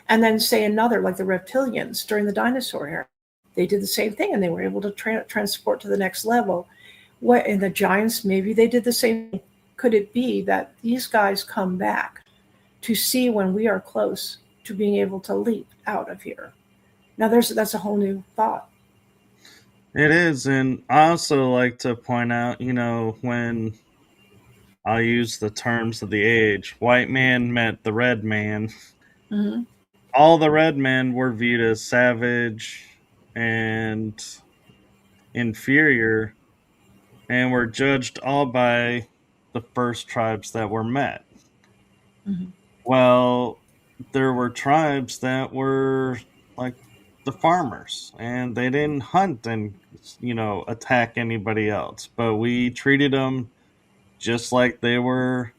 and then say another, like the reptilians during the dinosaur era, they did the same thing, and they were able to transport to the next level. What in the giants? Maybe they did the same. Could it be that these guys come back to see when we are close to being able to leap out of here? Now, that's a whole new thought. it is, and I also like to point out, when I'll use the terms of the age, white man met the red man. Hmm. All the red men were viewed as savage and inferior, and were judged all by the first tribes that were met. Hmm. Well, there were tribes that were like the farmers, and they didn't hunt and attack anybody else, but we treated them just like they were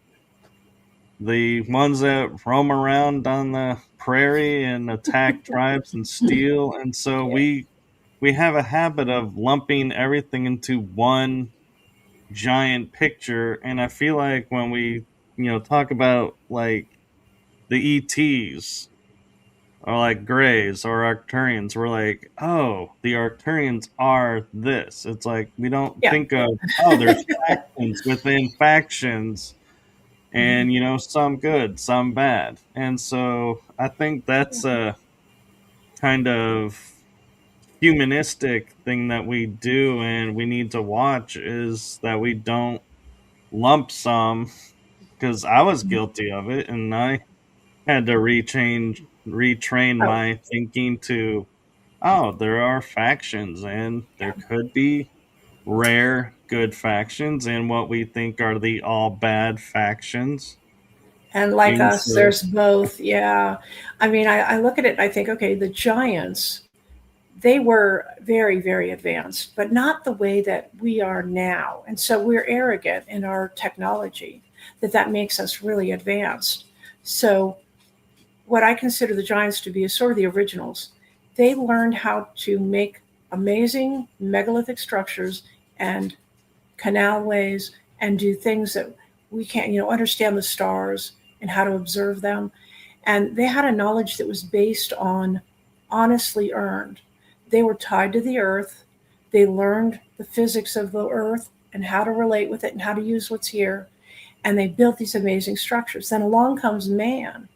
the ones that roam around on the prairie and attack tribes and steal. And so Yeah. we have a habit of lumping everything into one giant picture. And I feel like when we talk about like the ETs or like Greys or Arcturians, we're like, oh, the Arcturians are this. It's like we don't Yeah. think of, oh, there's factions within factions, Hmm. and some good, some bad. And so I think that's a kind of humanistic thing that we do, and we need to watch, is that we don't lump some, because I was guilty of it, and I had to retrain Oh, my thinking to, oh, there are factions, and there yeah. could be rare good factions and what we think are the all bad factions. And like And us, so there's both. Yeah. I mean, I look at it and I think, okay, the giants, they were very, very advanced, but not the way that we are now. And so we're arrogant in our technology, that makes us really advanced. So what I consider the giants to be is sort of the originals. They learned how to make amazing megalithic structures and canalways and do things that we can't, understand the stars and how to observe them. And they had a knowledge that was based on honestly earned. They were tied to the earth. They learned the physics of the earth and how to relate with it and how to use what's here. And they built these amazing structures. Then along comes man,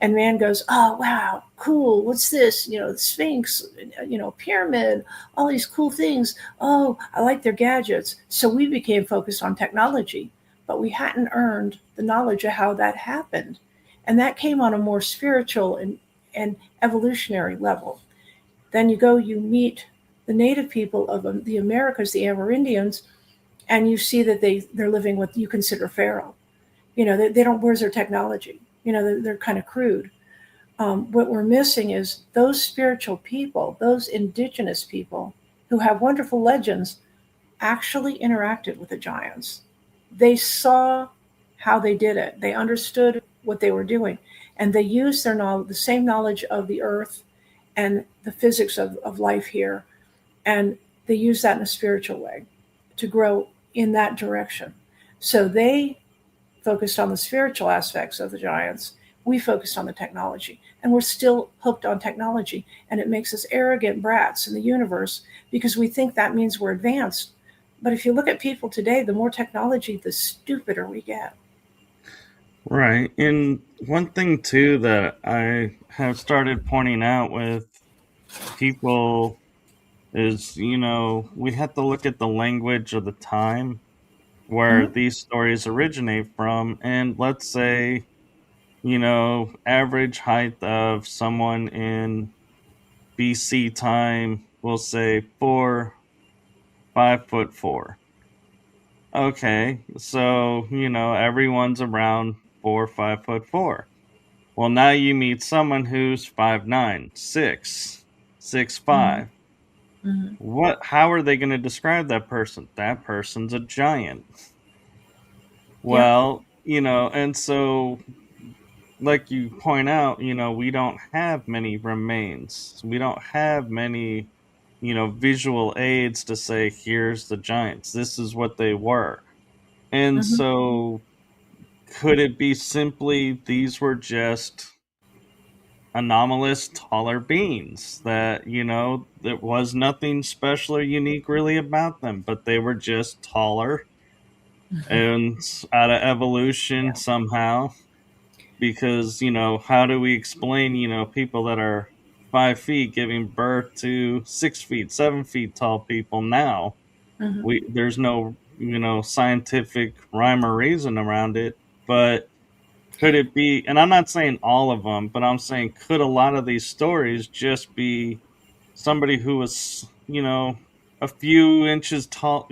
and man goes, oh wow, cool, what's this, the sphinx, pyramid, all these cool things. Oh, I like their gadgets. So we became focused on technology, but we hadn't earned the knowledge of how that happened. And that came on a more spiritual and evolutionary level. Then you meet the native people of the Americas, the Amerindians, and you see that they're living what you consider feral. They don't, where's their technology? They're kind of crude. What we're missing is those spiritual people, those indigenous people who have wonderful legends, actually interacted with the giants. They saw how they did it. They understood what they were doing, and they used their knowledge, the same knowledge of the earth and the physics of life here, and they use that in a spiritual way to grow in that direction. So they focused on the spiritual aspects of the giants, We focused on the technology, and we're still hooked on technology, and it makes us arrogant brats in the universe because we think that means we're advanced. But if you look at people today, the more technology, the stupider we get. Right. And one thing too that I have started pointing out with people is, we have to look at the language of the time where Mm-hmm. these stories originate from. And let's say, average height of someone in BC time, we'll say 5'4". Okay, so everyone's around 5'4". Well, now you meet someone who's 5'9", 6'5". Mm-hmm. What? How are they going to describe that person? That person's a giant. Yeah. Well, and so like you point out, we don't have many remains. We don't have many, visual aids to say, here's the giants. This is what they were. And Mm-hmm. so could it be simply these were just anomalous taller beings that, there was nothing special or unique really about them, but they were just taller and out of evolution Yeah. somehow? Because how do we explain people that are 5 feet giving birth to 6 feet 7 feet tall people now? Mm-hmm. There's no scientific rhyme or reason around it. But could it be, and I'm not saying all of them, but I'm saying, could a lot of these stories just be somebody who was a few inches tall,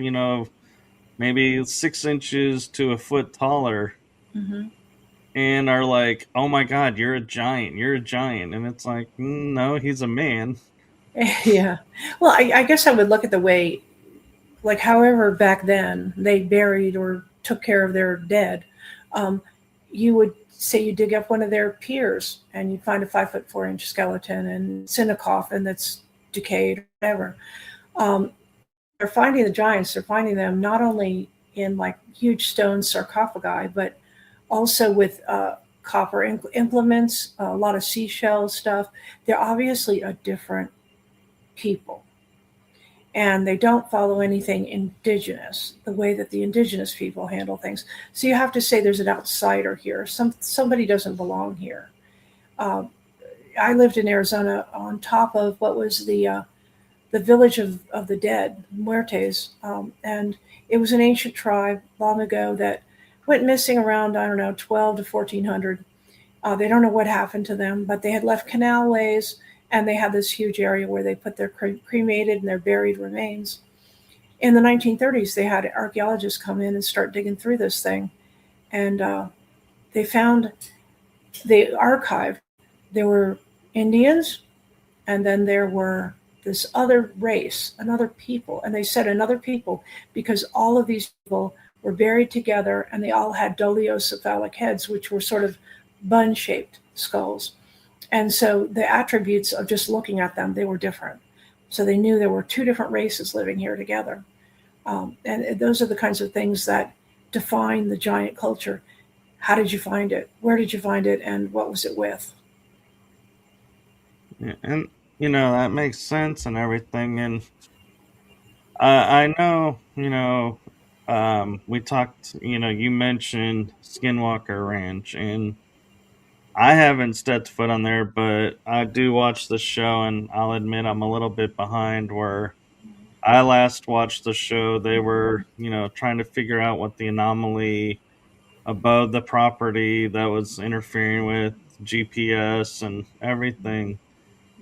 maybe 6 inches to a foot taller, Mm-hmm. and are like, "Oh my god, you're a giant! You're a giant!" And it's like, no, he's a man. Yeah. Well, I guess I would look at the way, like, however, back then they buried or took care of their dead. Um, you would say you dig up one of their peers and you'd find a 5'4" skeleton and it's in a coffin that's decayed or whatever. Um, they're finding the giants, they're finding them not only in like huge stone sarcophagi, but also with copper implements, a lot of seashell stuff. They're obviously a different people, and they don't follow anything indigenous the way that the indigenous people handle things. So you have to say there's an outsider here. Somebody doesn't belong here. Uh, I lived in Arizona on top of what was the village of the dead, Muertes, and it was an ancient tribe long ago that went missing around, I don't know, 12 to 1400. They don't know what happened to them, but they had left canalways, and they had this huge area where they put their cremated and their buried remains. In the 1930s, they had archaeologists come in and start digging through this thing, and they found, they archived, there were Indians, and then there were this other race, another people, and they said another people because all of these people were buried together and they all had dolichocephalic heads, which were sort of bun shaped skulls. And so the attributes of just looking at them, they were different. So they knew there were two different races living here together. And those are the kinds of things that define the giant culture. How did you find it? Where did you find it? And what was it with? Yeah, and that makes sense and everything. And I know, we talked. You mentioned Skinwalker Ranch, and I haven't stepped foot on there, but I do watch the show, and I'll admit I'm a little bit behind. Where I last watched the show, they were, trying to figure out what the anomaly above the property that was interfering with GPS and everything.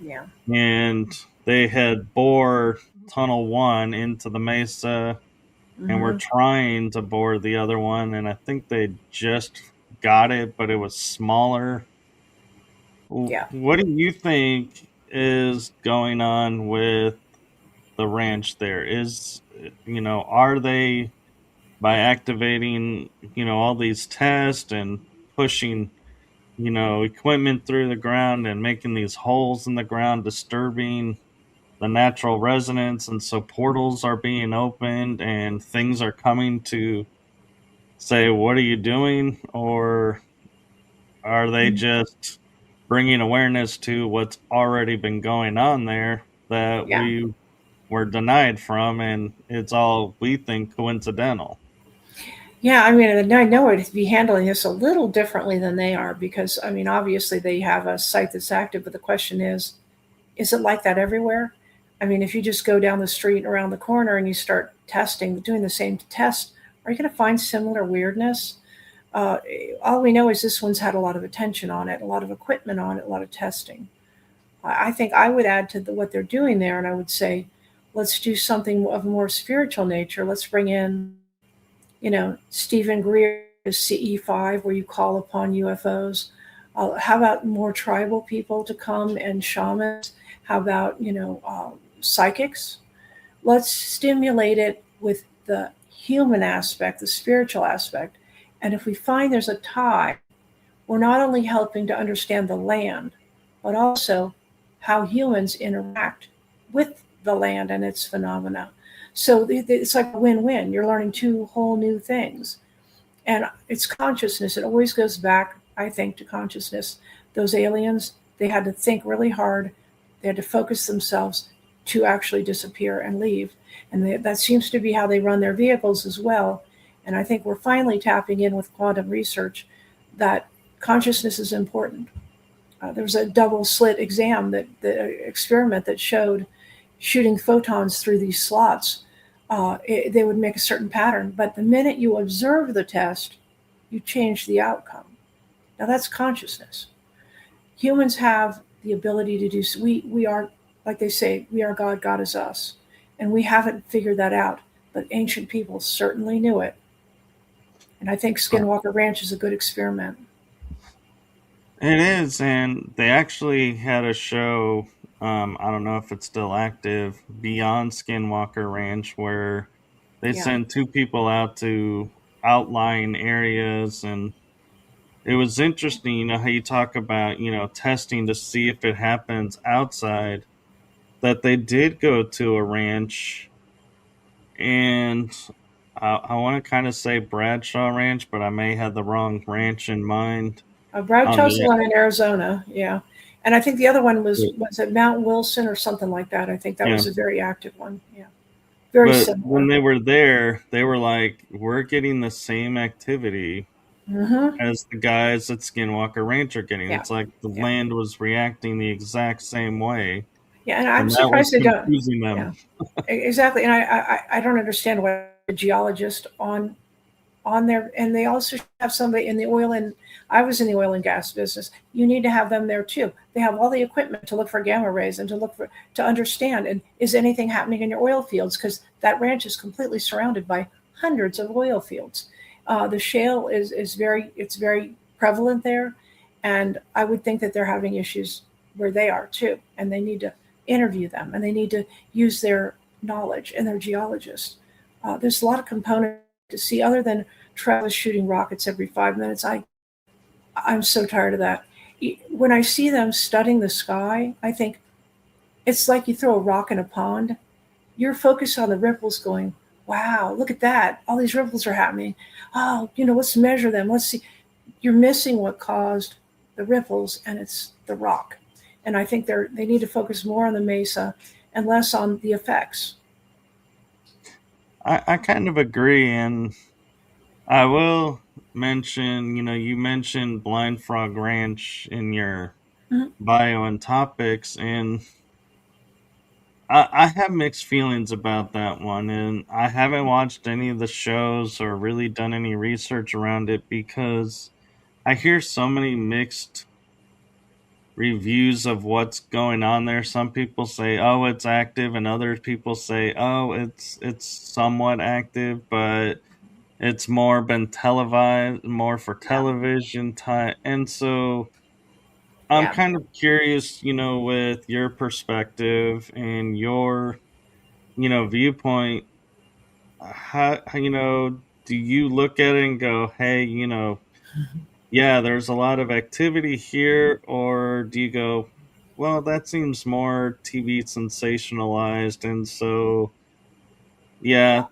Yeah. And they had bored tunnel one into the mesa and were Mm-hmm. trying to bore the other one. And I think they just got it, but it was smaller. Yeah. What do you think is going on with the ranch there? Are they, by activating, all these tests and pushing, equipment through the ground and making these holes in the ground, disturbing the natural resonance, and so portals are being opened and things are coming to say, what are you doing? Or are they just bringing awareness to what's already been going on there that Yeah. we were denied from, and it's all we think coincidental? Yeah, I mean, and I know it'd be handling this a little differently than they are because, I mean, obviously they have a site that's active, but the question is it like that everywhere? I mean, if you just go down the street around the corner and you start testing, doing the same test, are you going to find similar weirdness? Uh, all we know is this one's had a lot of attention on it, a lot of equipment on it, a lot of testing. I think I would add to what they're doing there, and I would say, let's do something of a more spiritual nature. Let's bring in, Stephen Greer's CE5, where you call upon UFOs. How about more tribal people to come and shamans? How about, psychics? Let's stimulate it with the human aspect, the spiritual aspect. And if we find there's a tie, we're not only helping to understand the land, but also how humans interact with the land and its phenomena. So it's like a win win. You're learning two whole new things. And it's consciousness. It always goes back, I think, to consciousness. Those aliens, they had to think really hard, they had to focus themselves to actually disappear and leave. And that seems to be how they run their vehicles as well. And I think we're finally tapping in with quantum research that consciousness is important. There was a double slit exam that the experiment that showed shooting photons through these slots. They would make a certain pattern, but the minute you observe the test, you change the outcome. Now that's consciousness. Humans have the ability to do. We are, like they say, we are God. God is us, and we haven't figured that out. But ancient people certainly knew it, and I think Skinwalker Ranch is a good experiment. It is, and they actually had a show. I don't know if it's still active, beyond Skinwalker Ranch, where they Yeah. sent two people out to outlying areas, and it was interesting. You know how you talk about testing to see if it happens outside. That they did go to a ranch, and I want to kind of say Bradshaw Ranch, but I may have the wrong ranch in mind. On Bradshaw's the the one in Arizona, yeah. And I think the other one yeah, was at Mount Wilson or something like that. I think that yeah. was a very active one. Yeah, very But when similar. they were there, they were like, "We're getting the same activity Mm-hmm. as the guys at Skinwalker Ranch are getting." Yeah, It's like the yeah, land was reacting the exact same way, yeah. And I'm and that was surprised they don't. confusing them. Yeah, exactly. And I don't understand why a geologist on there, and they also have somebody in the oil and I was in the oil and gas business. You need to have them there too. They have all the equipment to look for gamma rays and to understand and is anything happening in your oil fields because that ranch is completely surrounded by hundreds of oil fields. The shale is very prevalent there, and I would think that they're having issues where they are too, and they need to interview them and they need to use their knowledge and their geologists. There's a lot of components to see other than Travis shooting rockets every 5 minutes. I'm so tired of that. When I see them studying the sky, I think it's like you throw a rock in a pond. You're focused on the ripples, going, "Wow, look at that! All these ripples are happening. Oh, let's measure them. Let's see." You're missing what caused the ripples, and it's the rock. And I think they need to focus more on the mesa and less on the effects. I kind of agree, and I will mention, you mentioned Blind Frog Ranch in your Mhm. bio and topics, and I have mixed feelings about that one, and I haven't watched any of the shows or really done any research around it because I hear so many mixed reviews of what's going on there. Some people say, "Oh, it's active," and other people say, "Oh, it's somewhat active, but it's more been televised, more for Yeah, television time." And so I'm yeah. kind of curious, with your perspective and your, viewpoint, how do you look at it and go, "Hey, yeah, there's a lot of activity here," or do you go, "Well, that seems more TV sensationalized, and so yeah,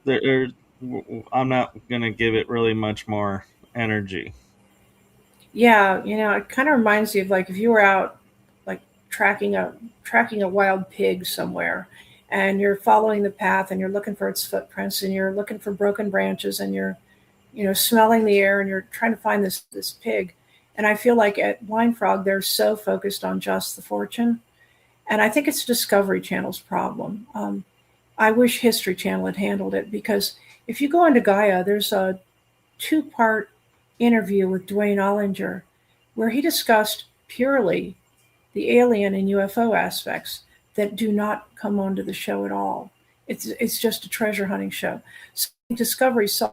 I'm not gonna give it really much more energy." Yeah, it kind of reminds you of like if you were out like tracking a tracking a wild pig somewhere and you're following the path and you're looking for its footprints and you're looking for broken branches and you're smelling the air and you're trying to find this pig. And I feel like at Blind Frog they're so focused on just the fortune, and I think it's Discovery Channel's problem. I wish History Channel had handled it, because if you go into Gaia, there's a two-part interview with Dwayne Ollinger where he discussed purely the alien and UFO aspects that do not come onto the show at all. It's just a treasure hunting show. So Discovery saw,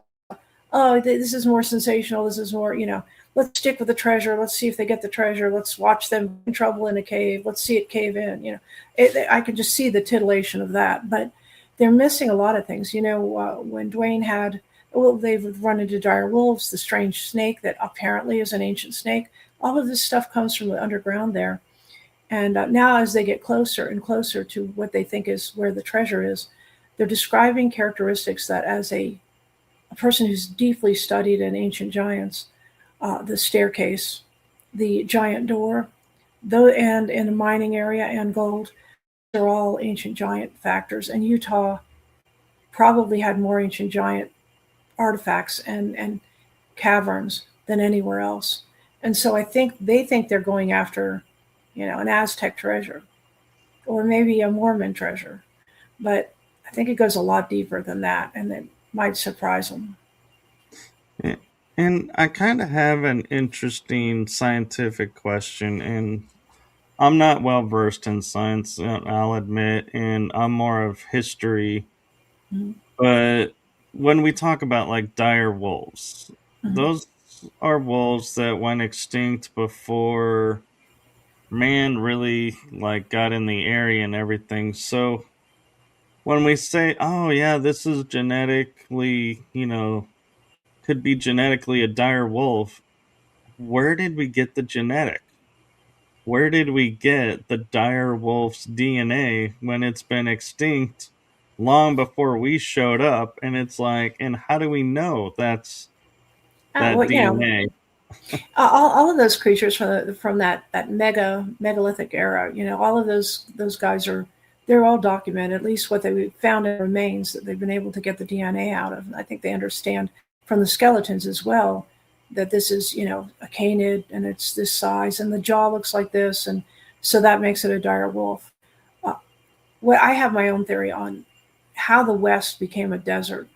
oh, this is more sensational. This is more, let's stick with the treasure. Let's see if they get the treasure. Let's watch them in trouble in a cave. Let's see it cave in. I can just see the titillation of that. But they're missing a lot of things. When Dwayne had, well, they've run into dire wolves, the strange snake that apparently is an ancient snake. All of this stuff comes from the underground there. And now, as they get closer and closer to what they think is where the treasure is, they're describing characteristics that, as a person who's deeply studied in ancient giants, the staircase, the giant door, though, and in the mining area and gold, are all ancient giant factors. And Utah probably had more ancient giant artifacts and caverns than anywhere else. And so I think they think they're going after, an Aztec treasure or maybe a Mormon treasure. But I think it goes a lot deeper than that, and it might surprise them. And I kind of have an interesting scientific question, and I'm not well versed in science, I'll admit, and I'm more of history. Mm-hmm. But when we talk about like dire wolves, Mm-hmm. those are wolves that went extinct before man really like got in the area and everything. So when we say, "Oh yeah, this is genetically, could be genetically a dire wolf," where did we get the genetic? Where did we get the dire wolf's DNA when it's been extinct long before we showed up? And it's like, and how do we know that's that Well, DNA? all of those creatures from that megalithic era, all of those guys they're all documented. At least what they found in remains that they've been able to get the DNA out of. And I think they understand from the skeletons as well that this is a canid and it's this size and the jaw looks like this, and so that makes it a dire wolf. Uh, well, I have my own theory on how the West became a desert.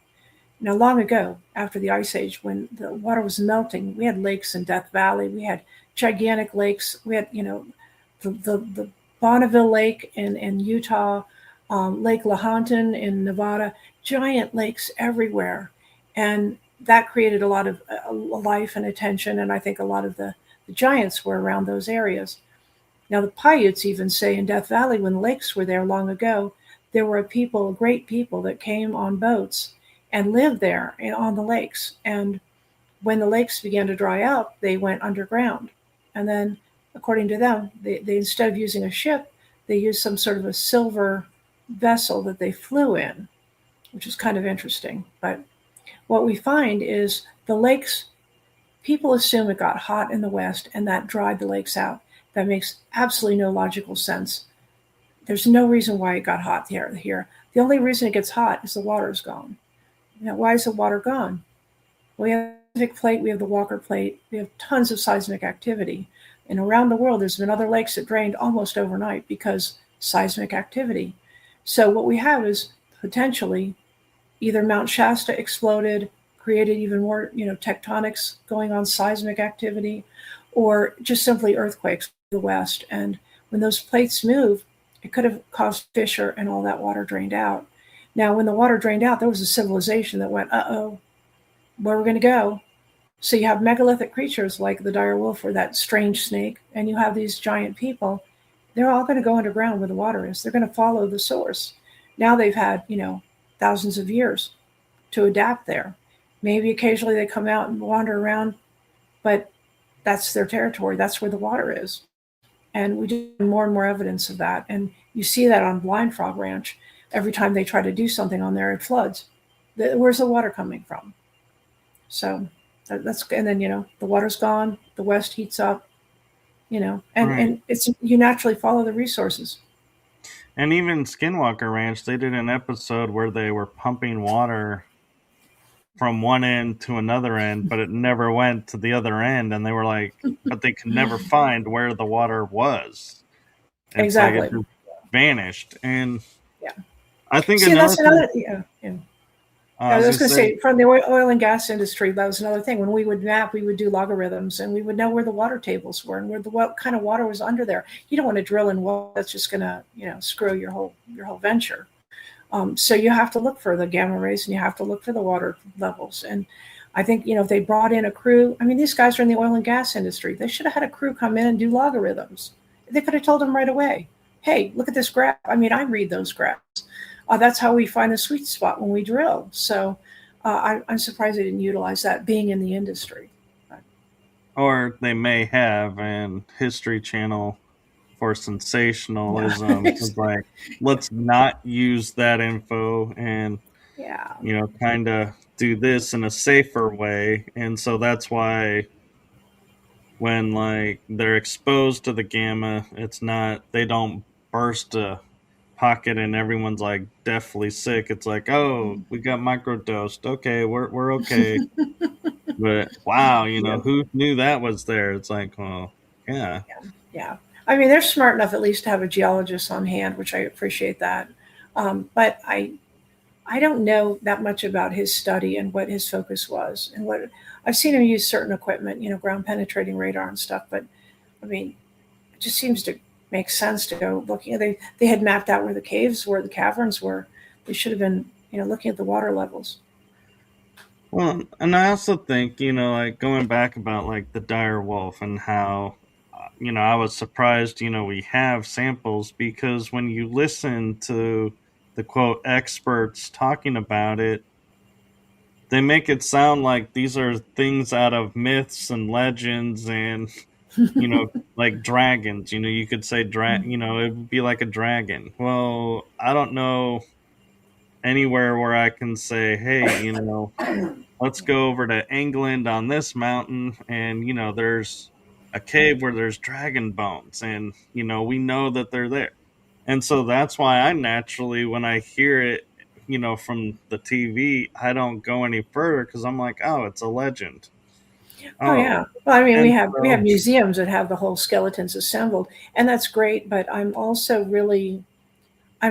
Now, long ago, after the Ice Age, when the water was melting, we had lakes in Death Valley. We had gigantic lakes. We had, the Bonneville Lake in Utah, Lake Lahontan in Nevada, giant lakes everywhere. And that created a lot of life and attention. And I think a lot of the giants were around those areas. Now, the Paiutes even say in Death Valley, when lakes were there long ago, there were great people that came on boats and lived there on the lakes. And when the lakes began to dry up, they went underground. And then, according to them, they instead of using a ship, they used some sort of a silver vessel that they flew in, which is kind of interesting. But what we find is the lakes, people assume it got hot in the West and that dried the lakes out. That makes absolutely no logical sense. There's no reason why it got hot here. The only reason it gets hot is the water's gone. Now, why is the water gone? We have the Pacific Plate, we have the Walker Plate, we have tons of seismic activity. And around the world, there's been other lakes that drained almost overnight because seismic activity. So what we have is potentially either Mount Shasta exploded, created even more, tectonics going on, seismic activity, or just simply earthquakes in the West. And when those plates move, it could have caused fissure and all that water drained out. Now, when the water drained out, there was a civilization that went, uh-oh, where are we going to go? So you have megalithic creatures like the dire wolf or that strange snake, and you have these giant people. They're all going to go underground where the water is. They're going to follow the source. Now they've had, thousands of years to adapt there. Maybe occasionally they come out and wander around, but that's their territory. That's where the water is. And we do more and more evidence of that. And you see that on Blind Frog Ranch. Every time they try to do something on there, it floods. Where's the water coming from? So That's and then the water's gone, the west heats up, Right. and it's you naturally follow the resources. And even Skinwalker Ranch, they did an episode where they were pumping water from one end to another end, but it never went to the other end. And they were like, but they could never find where the water was. It's like it Exactly. just vanished. And Yeah. I think See, and another that's thing another. Yeah. Yeah. I I was was going to going to say, say, from the oil and gas industry, that was another thing. When we would map, we would do logarithms, and we would know where the water tables were and where what kind of water was under there. You don't want to drill in water that's just going to, screw your whole venture. So you have to look for the gamma rays, and you have to look for the water levels. And I think if they brought in a crew, I mean, these guys are in the oil and gas industry. They should have had a crew come in and do logarithms. They could have told them right away, "Hey, look at this graph." I mean, I read those graphs. That's how we find the sweet spot when we drill. So I'm surprised they didn't utilize that, being in the industry. or they may have, and History Channel for Yeah, sensationalism was like, let's not use that info and, yeah, kind of do this in a safer way. And so that's why when like they're exposed to the gamma, it's not, they don't burst a pocket and everyone's like deathly sick. It's like, oh, we got microdosed. Okay, we're okay. But wow, yeah, who knew that was there? It's like, well, yeah. yeah. I mean, they're smart enough at least to have a geologist on hand, which I appreciate that. But I don't know that much about his study and what his focus was, and what I've seen him use certain equipment, ground penetrating radar and stuff. But I mean, it just seems to make sense to go looking. They had mapped out where the caves were, the caverns were. They should have been, looking at the water levels. Well, and I also think, like going back about like the dire wolf and how, I was surprised, we have samples because when you listen to the quote experts talking about it, they make it sound like these are things out of myths and legends and, like dragons, you could say, it would be like a dragon. Well, I don't know anywhere where I can say, hey, let's go over to England on this mountain and there's a cave where there's dragon bones and we know that they're there. And so that's why I naturally, when I hear it, from the TV, I don't go any further because I'm like, oh, it's a legend. Oh yeah. Oh. Well, I mean, we And have so museums that have the whole skeletons assembled, and that's great. But I'm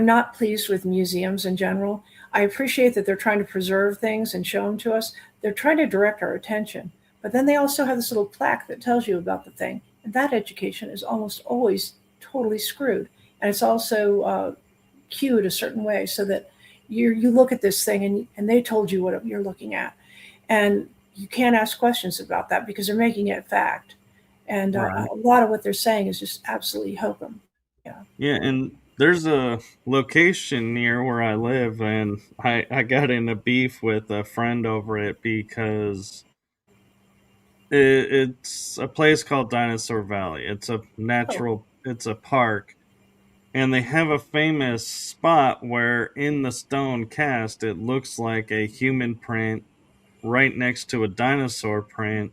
not pleased with museums in general. I appreciate that they're trying to preserve things and show them to us. They're trying to direct our attention, but then they also have this little plaque that tells you about the thing, and that education is almost always totally screwed, and it's also cued a certain way so that you look at this thing and they told you what you're looking at, and you can't ask questions about that because they're making it fact, and right. a lot of what they're saying is just absolutely hokum. Yeah. Yeah, and there's a location near where I live, and I got in a beef with a friend over it because it's a place called Dinosaur Valley. It's a Oh. it's a park, and they have a famous spot where in the stone cast it looks like a human print right next to a dinosaur print.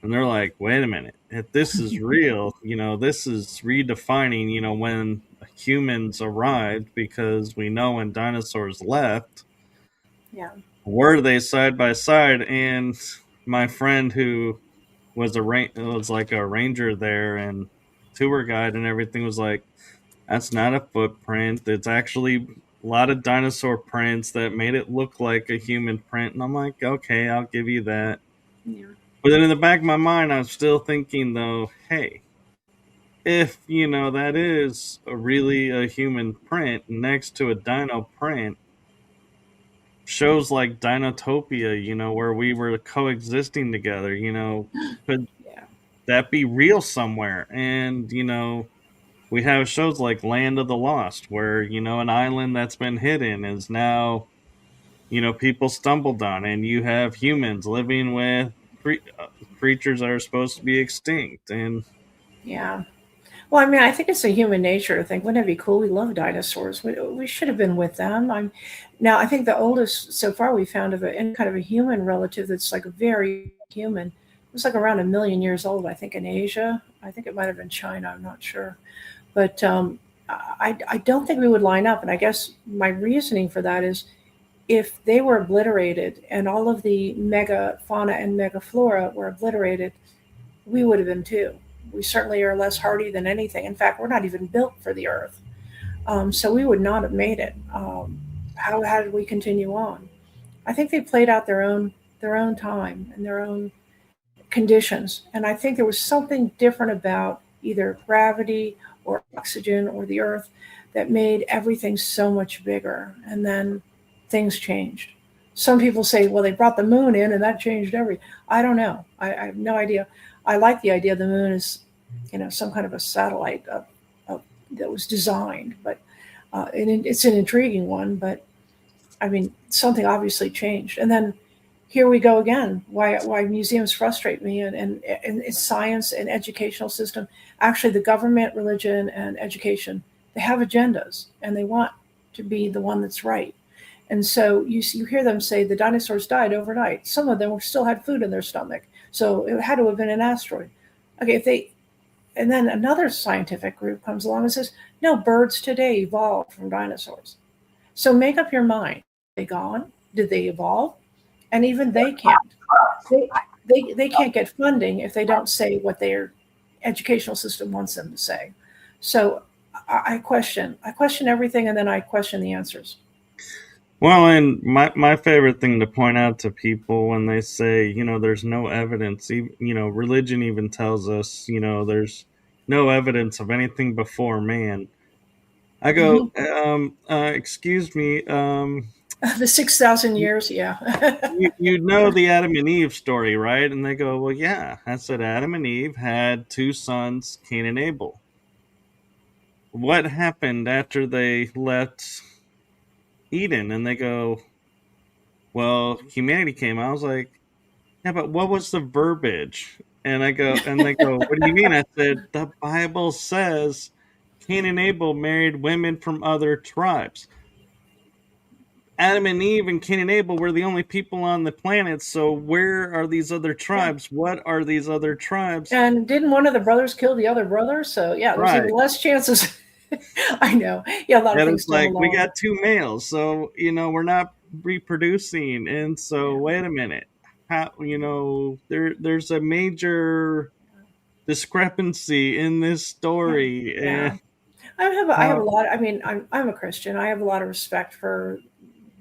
And they're like, wait a minute, if this is real, this is redefining, when humans arrived, because we know when dinosaurs left, Yeah. were they side by side? And my friend who was like a ranger there and tour guide and everything was like, that's not a footprint. It's actually a lot of dinosaur prints that made it look like a human print. And I'm like, okay, I'll give you that. Yeah. But then in the back of my mind, I'm still thinking, though, hey, if, that is really a human print next to a dino print, shows like Dinotopia, where we were coexisting together, could Yeah. that be real somewhere? And, we have shows like Land of the Lost, where, an island that's been hidden is now, people stumbled on, and you have humans living with creatures that are supposed to be extinct. And Yeah. Well, I mean, I think it's a human nature to think, wouldn't it be cool? We love dinosaurs. We should have been with them. Now, I think the oldest so far we found of any kind of a human relative that's like very human, it was like around 1 million years old, I think, in Asia. I think it might have been China. I'm not sure. But I don't think we would line up. And I guess my reasoning for that is if they were obliterated and all of the megafauna and megaflora were obliterated, we would have been too. We certainly are less hardy than anything. In fact, we're not even built for the earth. So we would not have made it. How did we continue on? I think they played out their own time and their own conditions. And I think there was something different about either gravity or oxygen or the earth that made everything so much bigger. And then things changed. Some people say, well, they brought the moon in and that changed everything. I don't know. I have no idea. I like the idea the moon is, some kind of a satellite that was designed, but it's an intriguing one. But I mean, something obviously changed. And then here we go again. Why museums frustrate me and science and educational system. Actually, the government, religion, and education, they have agendas and they want to be the one that's right. And so you hear them say the dinosaurs died overnight. Some of them still had food in their stomach, so it had to have been an asteroid. Okay, and then another scientific group comes along and says, no, birds today evolved from dinosaurs. So make up your mind. Are they gone? Did they evolve? And even they can't. They can't get funding if they don't say what their educational system wants them to say. So I question everything, and then I question the answers. Well, and my favorite thing to point out to people when they say, there's no evidence, religion even tells us, there's no evidence of anything before man. I go, Hmm. excuse me, The 6,000 years, yeah. you know the Adam and Eve story, right? And they go, well, yeah, I said Adam and Eve had two sons, Cain and Abel. What happened after they left Eden? And they go, well, humanity came. I was like, yeah, but what was the verbiage? And they go, what do you mean? I said, the Bible says Cain and Abel married women from other tribes. Adam and Eve and Cain and Abel were the only people on the planet. So where are these other Yeah. tribes? What are these other tribes? And didn't one of the brothers kill the other brother? So yeah, there's even Right. less chances. I know. Yeah, a lot of And things it's come like, we along. got two males. So, we're not reproducing. And so, Yeah. wait a minute. How, there's a major discrepancy in this Yeah. story. Yeah. And I have a how, lot. I mean, I'm a Christian. I have a lot of respect for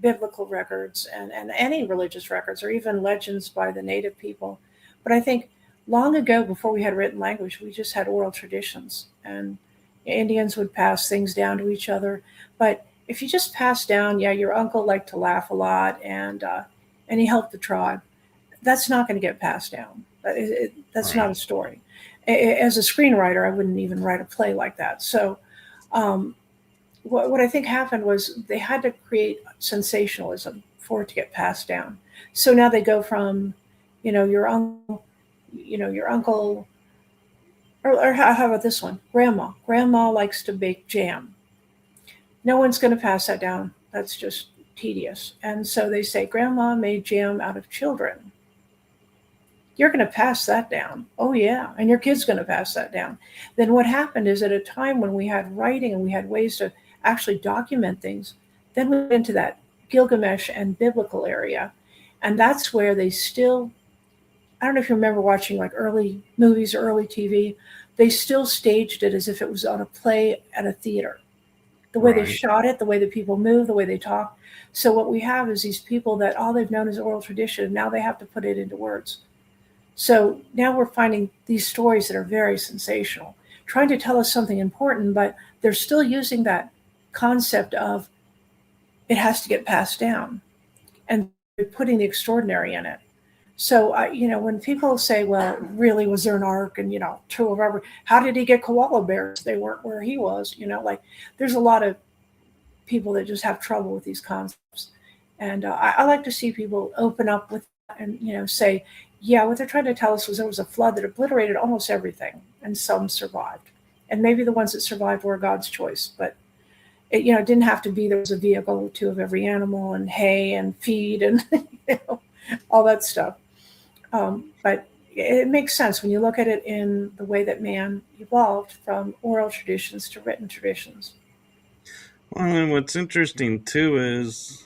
biblical records and any religious records or even legends by the native people. But I think long ago, before we had written language, we just had oral traditions, and Indians would pass things down to each other. But if you just pass down, yeah, your uncle liked to laugh a lot, and he helped the tribe. That's not going to get passed down. That's not right. a story. As a screenwriter, I wouldn't even write a play like that. So um, what I think happened was they had to create sensationalism for it to get passed down. So now they go from, your uncle, your uncle, or how about this one? Grandma. Grandma likes to bake jam. No one's going to pass that down. That's just tedious. And so they say, Grandma made jam out of children. You're going to pass that down. Oh, yeah. And your kid's going to pass that down. Then what happened is at a time when we had writing and we had ways to actually document things, then we went into that Gilgamesh and biblical area. And that's where they still, I don't know if you remember watching like early movies or early TV, they still staged it as if it was on a play at a theater. The way they Right. shot it, the way the people move, the way they talk. So what we have is these people that all they've known is oral tradition. Now they have to put it into words. So now we're finding these stories that are very sensational, trying to tell us something important, but they're still using that concept of it has to get passed down and putting the extraordinary in it. So, when people say, well, really, was there an ark? And, to whatever, how did he get koala bears? They weren't where he was, like there's a lot of people that just have trouble with these concepts. And I like to see people open up with and say, yeah, what they're trying to tell us was there was a flood that obliterated almost everything, and some survived. and maybe the ones that survived were God's choice, but it, you know, it didn't have to be there was a vehicle or two of every animal and hay and feed and you know, all that stuff. But it makes sense when you look at it in the way that man evolved from oral traditions to written traditions. Well, and what's interesting too is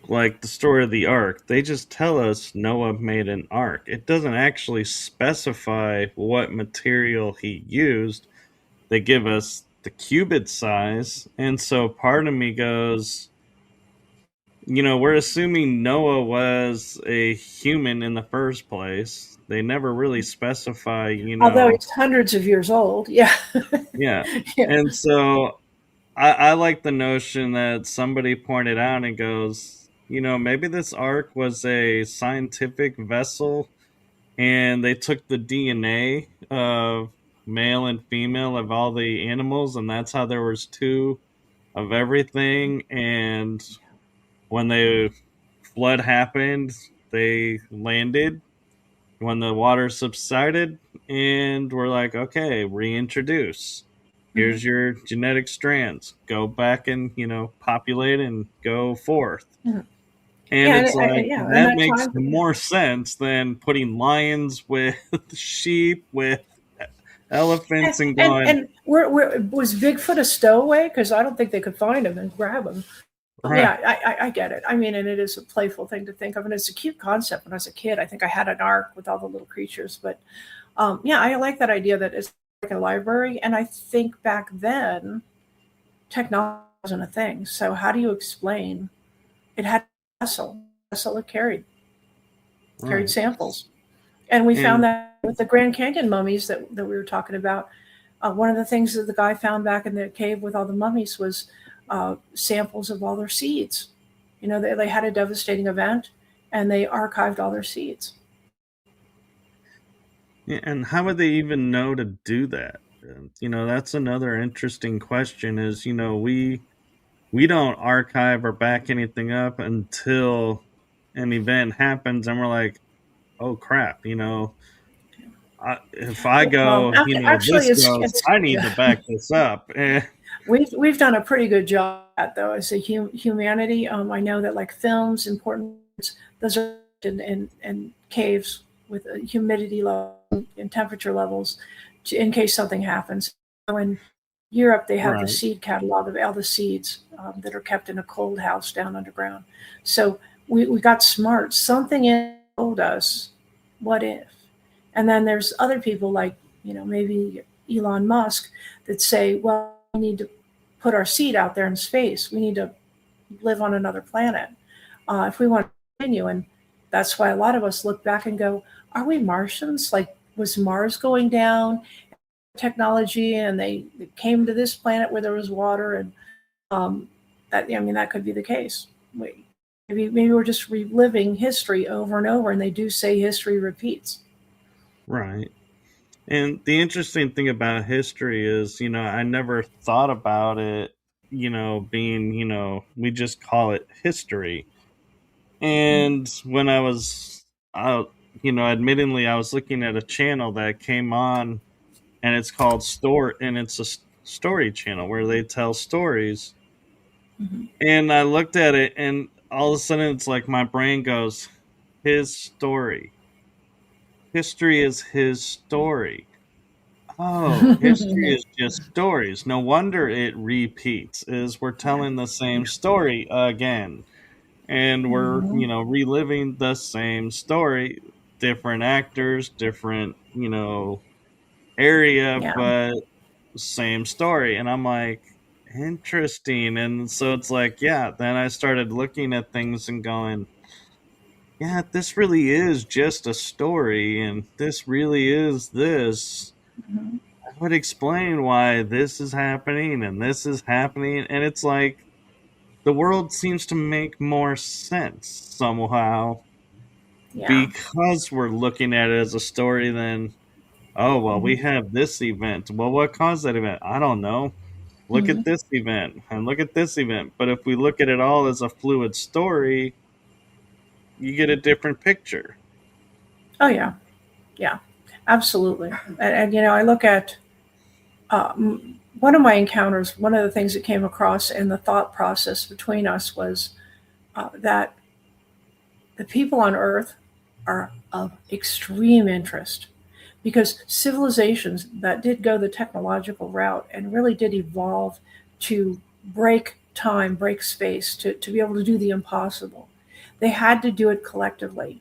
like the story of the ark. They just tell us Noah made an ark. It doesn't actually specify what material he used. They give us the cubit size, and so part of me goes, we're assuming Noah was a human in the first place. They never really specify, Although it's hundreds of years old, yeah, yeah. yeah. And so I like the notion that somebody pointed out and goes, maybe this ark was a scientific vessel and they took the DNA of male and female of all the animals, and that's how there was two of everything. And when the flood happened, they landed when the water subsided, and we're like, okay, reintroduce. Mhm. Here's your genetic strands. Go back and populate and go forth. Mhm. And Yeah, it's like yeah, and that that makes time, yeah. more sense than putting lions with sheep with elephants and going And was Bigfoot a stowaway? Because I don't think they could find him and grab him. right. Yeah, I get it. I mean, and it is a playful thing to think of, and it's a cute concept. When I was a kid, I think I had an ark with all the little creatures. But yeah, I like that idea that it's like a library. And I think back then, technology wasn't a thing. So how do you explain? It had a vessel it carried Right. samples, and we found And that with the Grand Canyon mummies that we were talking about. One of the things that the guy found back in the cave with all the mummies was samples of all their seeds. You know, they had a devastating event and they archived all their seeds. and how would they even know to do that? That's another interesting question is, we don't archive or back anything up until an event happens and we're like, oh crap, if I Well, go, actually, this goes, it's I need yeah. to back this up. We've done a pretty good job at that, though as a humanity. I know that like films, important those are in caves with humidity level and temperature levels in case something happens. So in Europe, they have the Right. seed catalog of all the seeds that are kept in a cold house down underground. So we got smart. Something told us, what if? And then there's other people like, maybe Elon Musk that say, well, we need to put our seed out there in space. We need to live on another planet if we want to continue. And that's why a lot of us look back and go, are we Martians? Like, was Mars going down? Technology, and they came to this planet where there was water, and that I mean that could be the case. Maybe we're just reliving history over and over, and they do say history repeats. Right. And the interesting thing about history is, I never thought about it, being, we just call it history. Mhm. And when I was out, admittedly, I was looking at a channel that came on, and it's called Story, and it's a story channel where they tell stories. Mhm. And I looked at it, and all of a sudden, it's like my brain goes, his story. History is his story. Oh, history Yeah. is just stories. No wonder it repeats. Is we're Yeah. telling the same story again, and we're Mhm. reliving the same story, different actors, different area, Yeah. but same story. And I'm like, interesting. And so it's like, yeah. Then I started looking at things and going, yeah, this really is just a story, and this really is this. Mhm. Would explain why this is happening and this is happening. And it's like the world seems to make more sense somehow Yeah. because we're looking at it as a story than, oh, well, we Mhm. have this event. Well, what caused that event? I don't know. Look at Mhm. this event and look at this event. But if we look at it all as a fluid story, you get a different picture. Oh yeah. Yeah. Absolutely. And I look at One of my encounters, one of the things that came across in the thought process between us was that the people on Earth are of extreme interest because civilizations that did go the technological route and really did evolve to break time, break space, to be able to do the impossible, they had to do it collectively.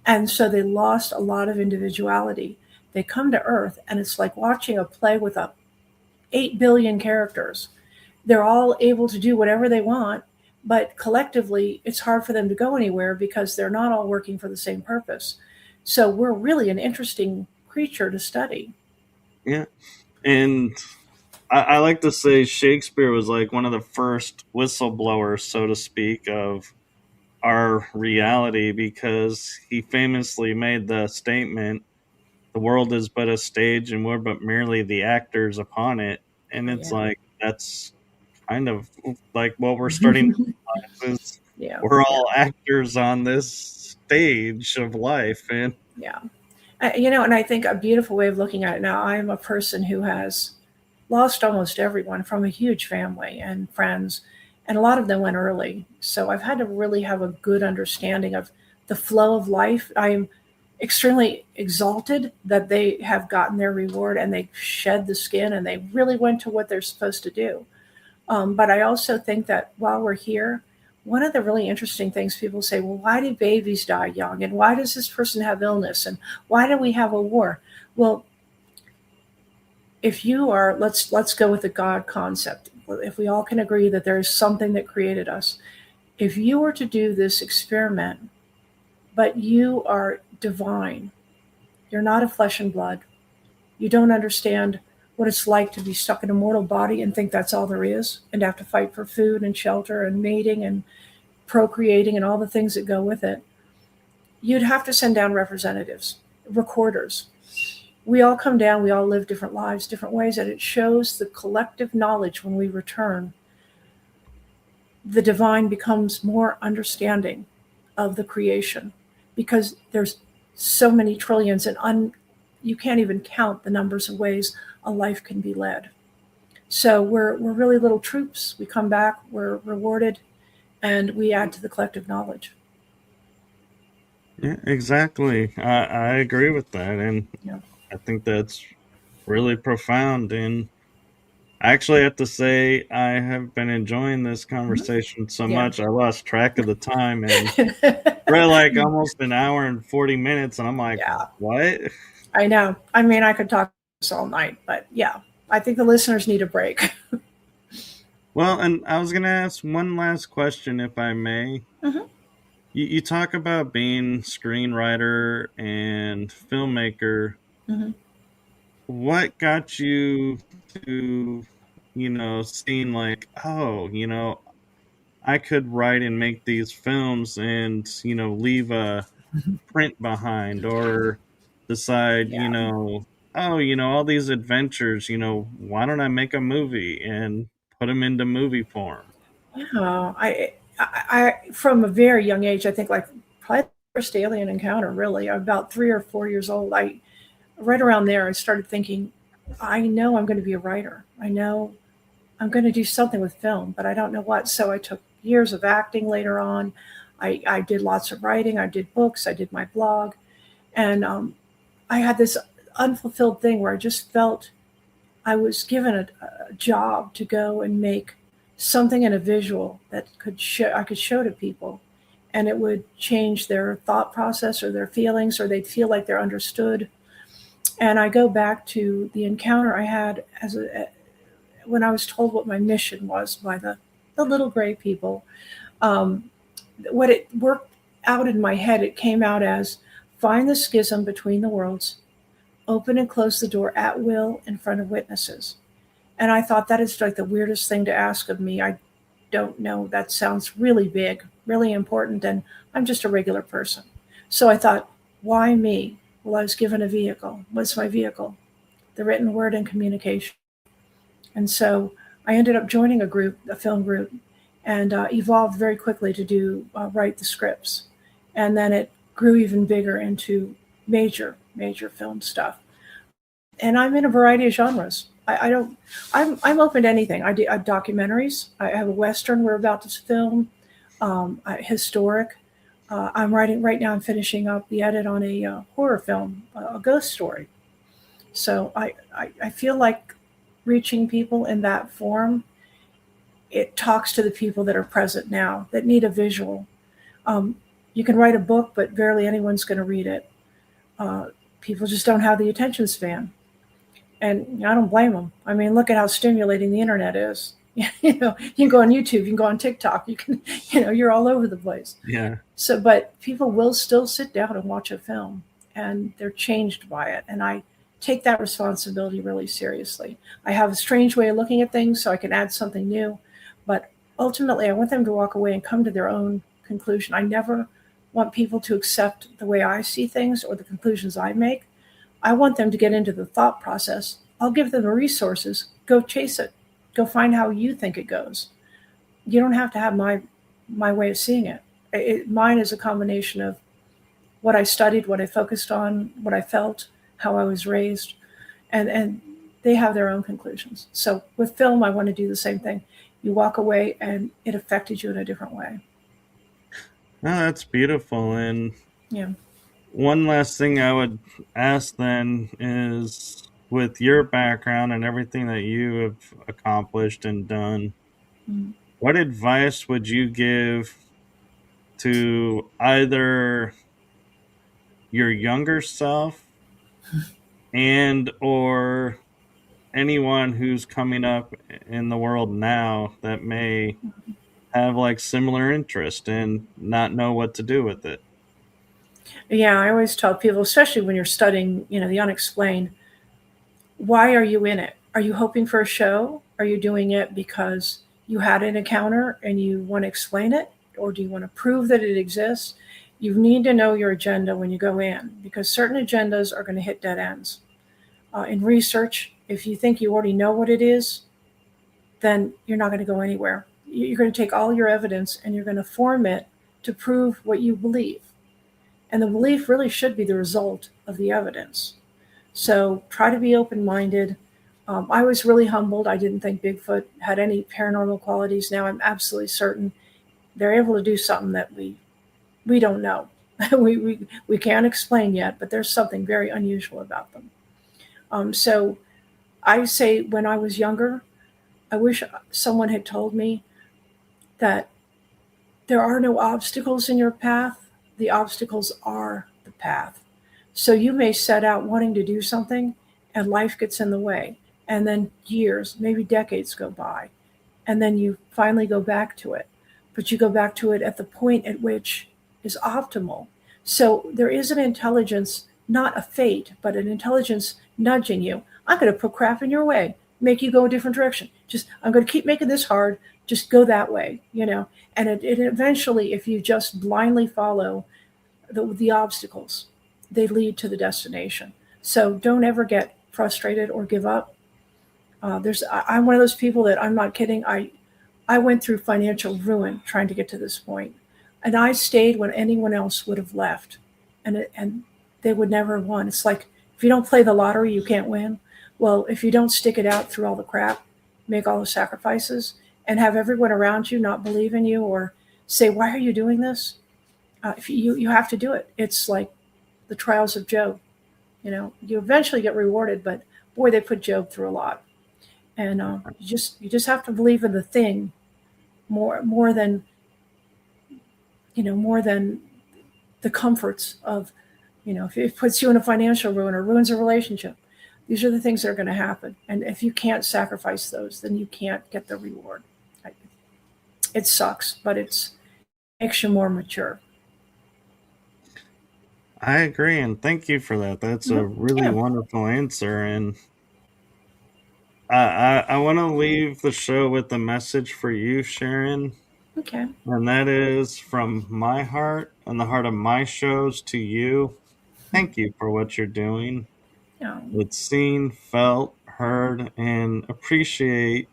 And so they lost a lot of individuality. They come to Earth, and it's like watching a play with 8 billion characters. They're all able to do whatever they want, but collectively, it's hard for them to go anywhere because they're not all working for the same purpose. So we're really an interesting creature to study. Yeah. And I like to say Shakespeare was like one of the first whistleblowers, so to speak, of our reality because he famously made the statement, the world is but a stage and we're but merely the actors upon it. And it's Yeah. like, that's kind of like what we're starting to realize is Yeah. we're Yeah. all actors on this stage of life. And Yeah. And I think a beautiful way of looking at it now, I'm a person who has lost almost everyone from a huge family and friends, and a lot of them went early. So I've had to really have a good understanding of the flow of life. I'm extremely exalted that they have gotten their reward and they shed the skin and they really went to what they're supposed to do. But I also think that while we're here, one of the really interesting things people say, well, why do babies die young? And why does this person have illness? And why do we have a war? Well, if you are, let's go with the God concept. If we all can agree that there is something that created us, if you were to do this experiment, but you are divine, you're not of flesh and blood, you don't understand what it's like to be stuck in a mortal body and think that's all there is, and have to fight for food and shelter and mating and procreating and all the things that go with it, you'd have to send down representatives, recorders. We all come down, we all live different lives, different ways, and it shows the collective knowledge when we return. The divine becomes more understanding of the creation because there's so many trillions and you can't even count the numbers of ways a life can be led. So we're really little troops. We come back, we're rewarded, and we add to the collective knowledge. yeah, exactly. I agree with that. And Yeah. I think that's really profound. And I actually have to say, I have been enjoying this Mhm. conversation so Yeah. much, I lost track of the time. And we're like almost an hour and 40 minutes. And I'm like, Yeah, what? I know. I mean, I could talk this all night, but yeah, I think the listeners need a break. Well, and I was going to ask one last question, if I may. Mhm. You talk about being screenwriter and filmmaker. Mhm. What got you to, seeing like, oh, I could write and make these films and, leave a print behind, or decide, Yeah. oh, all these adventures, why don't I make a movie and put them into movie form? Yeah. From a very young age, I think like probably the first alien encounter, really, about 3 or 4 years old. Right around there, I started thinking, I know I'm going to be a writer. I know I'm going to do something with film, but I don't know what. So I took years of acting later on. I did lots of writing. I did books. I did my blog. And I had this unfulfilled thing where I just felt I was given a job to go and make something in a visual that I could show to people, and it would change their thought process or their feelings, or they'd feel like they're understood. And I go back to the encounter I had when I was told what my mission was by the little gray people. Um, what it worked out in my head, it came out as find the schism between the worlds, open and close the door at will in front of witnesses. And I thought that is like the weirdest thing to ask of me. I don't know. That sounds really big, really important, and I'm just a regular person. So I thought, why me? Well, I was given a vehicle. What's my vehicle? The written word and communication. And so I ended up joining a group, a film group, and evolved very quickly to write the scripts. And then it grew even bigger into major film stuff. And I'm in a variety of genres. I don't. I'm open to anything. I do documentaries. I have a western we're about to film, historic. I'm writing right now. I'm finishing up the edit on a horror film, a ghost story. So I feel like reaching people in that form, it talks to the people that are present now that need a visual. Um, you can write a book, but barely anyone's going to read it. Uh, People just don't have the attention span, and I don't blame them. I mean, look at how stimulating the internet is. You know, you can go on YouTube, you can go on TikTok, you can, you're all over the place. Yeah. So, but people will still sit down and watch a film, and they're changed by it. And I take that responsibility really seriously. I have a strange way of looking at things, so I can add something new. But ultimately, I want them to walk away and come to their own conclusion. I never want people to accept the way I see things or the conclusions I make. I want them to get into the thought process. I'll give them the resources. Go chase it. Go find how you think it goes. You don't have to have my way of seeing it. Mine is a combination of what I studied, what I focused on, what I felt, how I was raised, and they have their own conclusions. So with film, I want to do the same thing. You walk away and it affected you in a different way. No, that's beautiful. And Yeah. one last thing I would ask then is, with your background and everything that you have accomplished and done, Mm. what advice would you give to either your younger self and or anyone who's coming up in the world now that may have like similar interest and not know what to do with it? Yeah, I always tell people, especially when you're studying, the unexplained, why are you in it? Are you hoping for a show? Are you doing it because you had an encounter and you want to explain it? Or do you want to prove that it exists? You need to know your agenda when you go in, because certain agendas are going to hit dead ends. In research, if you think you already know what it is, then you're not going to go anywhere. You're going to take all your evidence and you're going to form it to prove what you believe. And the belief really should be the result of the evidence. So try to be open minded. I was really humbled. I didn't think Bigfoot had any paranormal qualities. Now I'm absolutely certain they're able to do something that we don't know. We can't explain yet, but there's something very unusual about them. So I say, when I was younger, I wish someone had told me that there are no obstacles in your path. The obstacles are the path. So you may set out wanting to do something and life gets in the way. And then years, maybe decades go by. And then you finally go back to it. But you go back to it at the point at which is optimal. So there is an intelligence, not a fate, but an intelligence nudging you. I'm going to put crap in your way, make you go a different direction. I'm going to keep making this hard. Just go that way. And it eventually, if you just blindly follow the obstacles, they lead to the destination. So don't ever get frustrated or give up. I'm one of those people that, I'm not kidding. I went through financial ruin trying to get to this point, and I stayed when anyone else would have left, and they would never have won. It's like, if you don't play the lottery, you can't win. Well, if you don't stick it out through all the crap, make all the sacrifices, and have everyone around you not believe in you or say, "Why are you doing this?" If you have to do it. It's like the trials of Job. You eventually get rewarded, but boy, they put Job through a lot. And you just have to believe in the thing more than the comforts of, if it puts you in a financial ruin or ruins a relationship. These are the things that are going to happen, and if you can't sacrifice those, then you can't get the reward. It sucks, but it makes you more mature. I agree, and thank you for that. That's a Mhm. really Yeah. wonderful answer. And I want to leave the show with a message for you, Sharon. Okay. And that is, from my heart and the heart of my shows to you. Thank you for what you're doing. Yeah. It's seen, felt, heard, and appreciate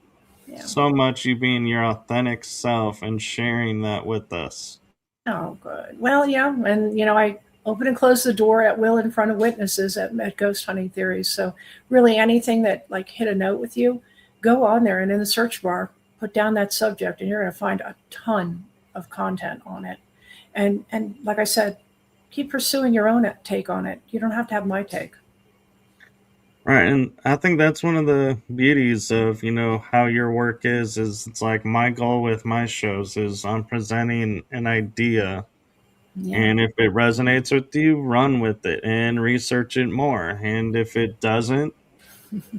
Yeah. so much you being your authentic self and sharing that with us. Oh, good. Well, yeah, and I open and close the door at will in front of witnesses at ghost hunting theories. So really anything that like hit a note with you, go on there and in the search bar, put down that subject and you're going to find a ton of content on it. And like I said, keep pursuing your own take on it. You don't have to have my take. Right, and I think that's one of the beauties of, how your work is it's like my goal with my shows is I'm presenting an idea, Yeah. and if it resonates with you, run with it and research it more. And if it doesn't,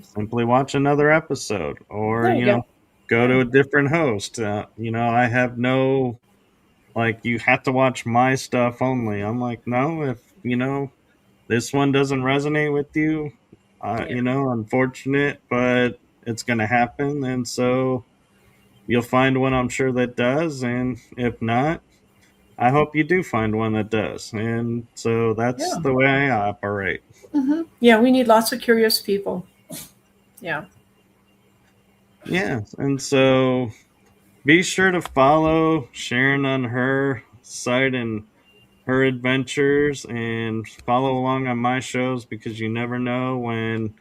simply watch another episode or, There you go. go Yeah. to a different host. I have no, like, you have to watch my stuff only. I'm like, no, if, this one doesn't resonate with you, Yeah. unfortunate, but it's going to happen. And so you'll find one, I'm sure, that does. And if not, I hope you do find one that does. And so that's Yeah. the way I operate. Yeah. We need lots of curious people. Yeah. Yeah. And so be sure to follow Sharon on her site and her adventures and follow along on my shows, because you never know when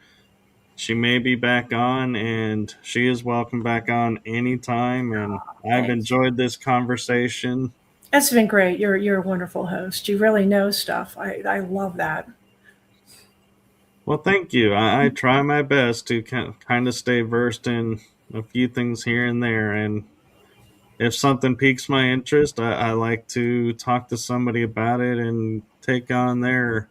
she may be back on, and she is welcome back on anytime. And I've Thanks. enjoyed this conversation. It's been great. You're a wonderful host. You really know stuff. I love that. Well, thank you. I try my best to kind of stay versed in a few things here and there. And if something piques my interest, I like to talk to somebody about it and take on their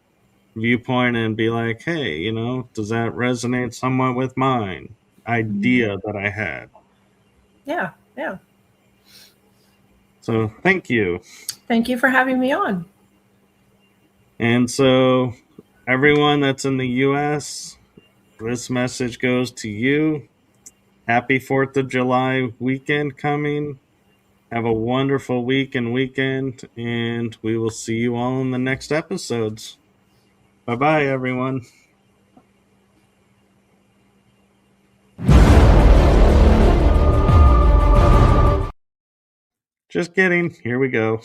viewpoint and be like, hey, does that resonate somewhat with mine idea that I had? Yeah. Yeah. So thank you. Thank you for having me on. And so everyone that's in the US, this message goes to you. Happy 4th of July weekend coming. Have a wonderful week and weekend, and we will see you all in the next episodes. Bye-bye, everyone. Just kidding. Here we go.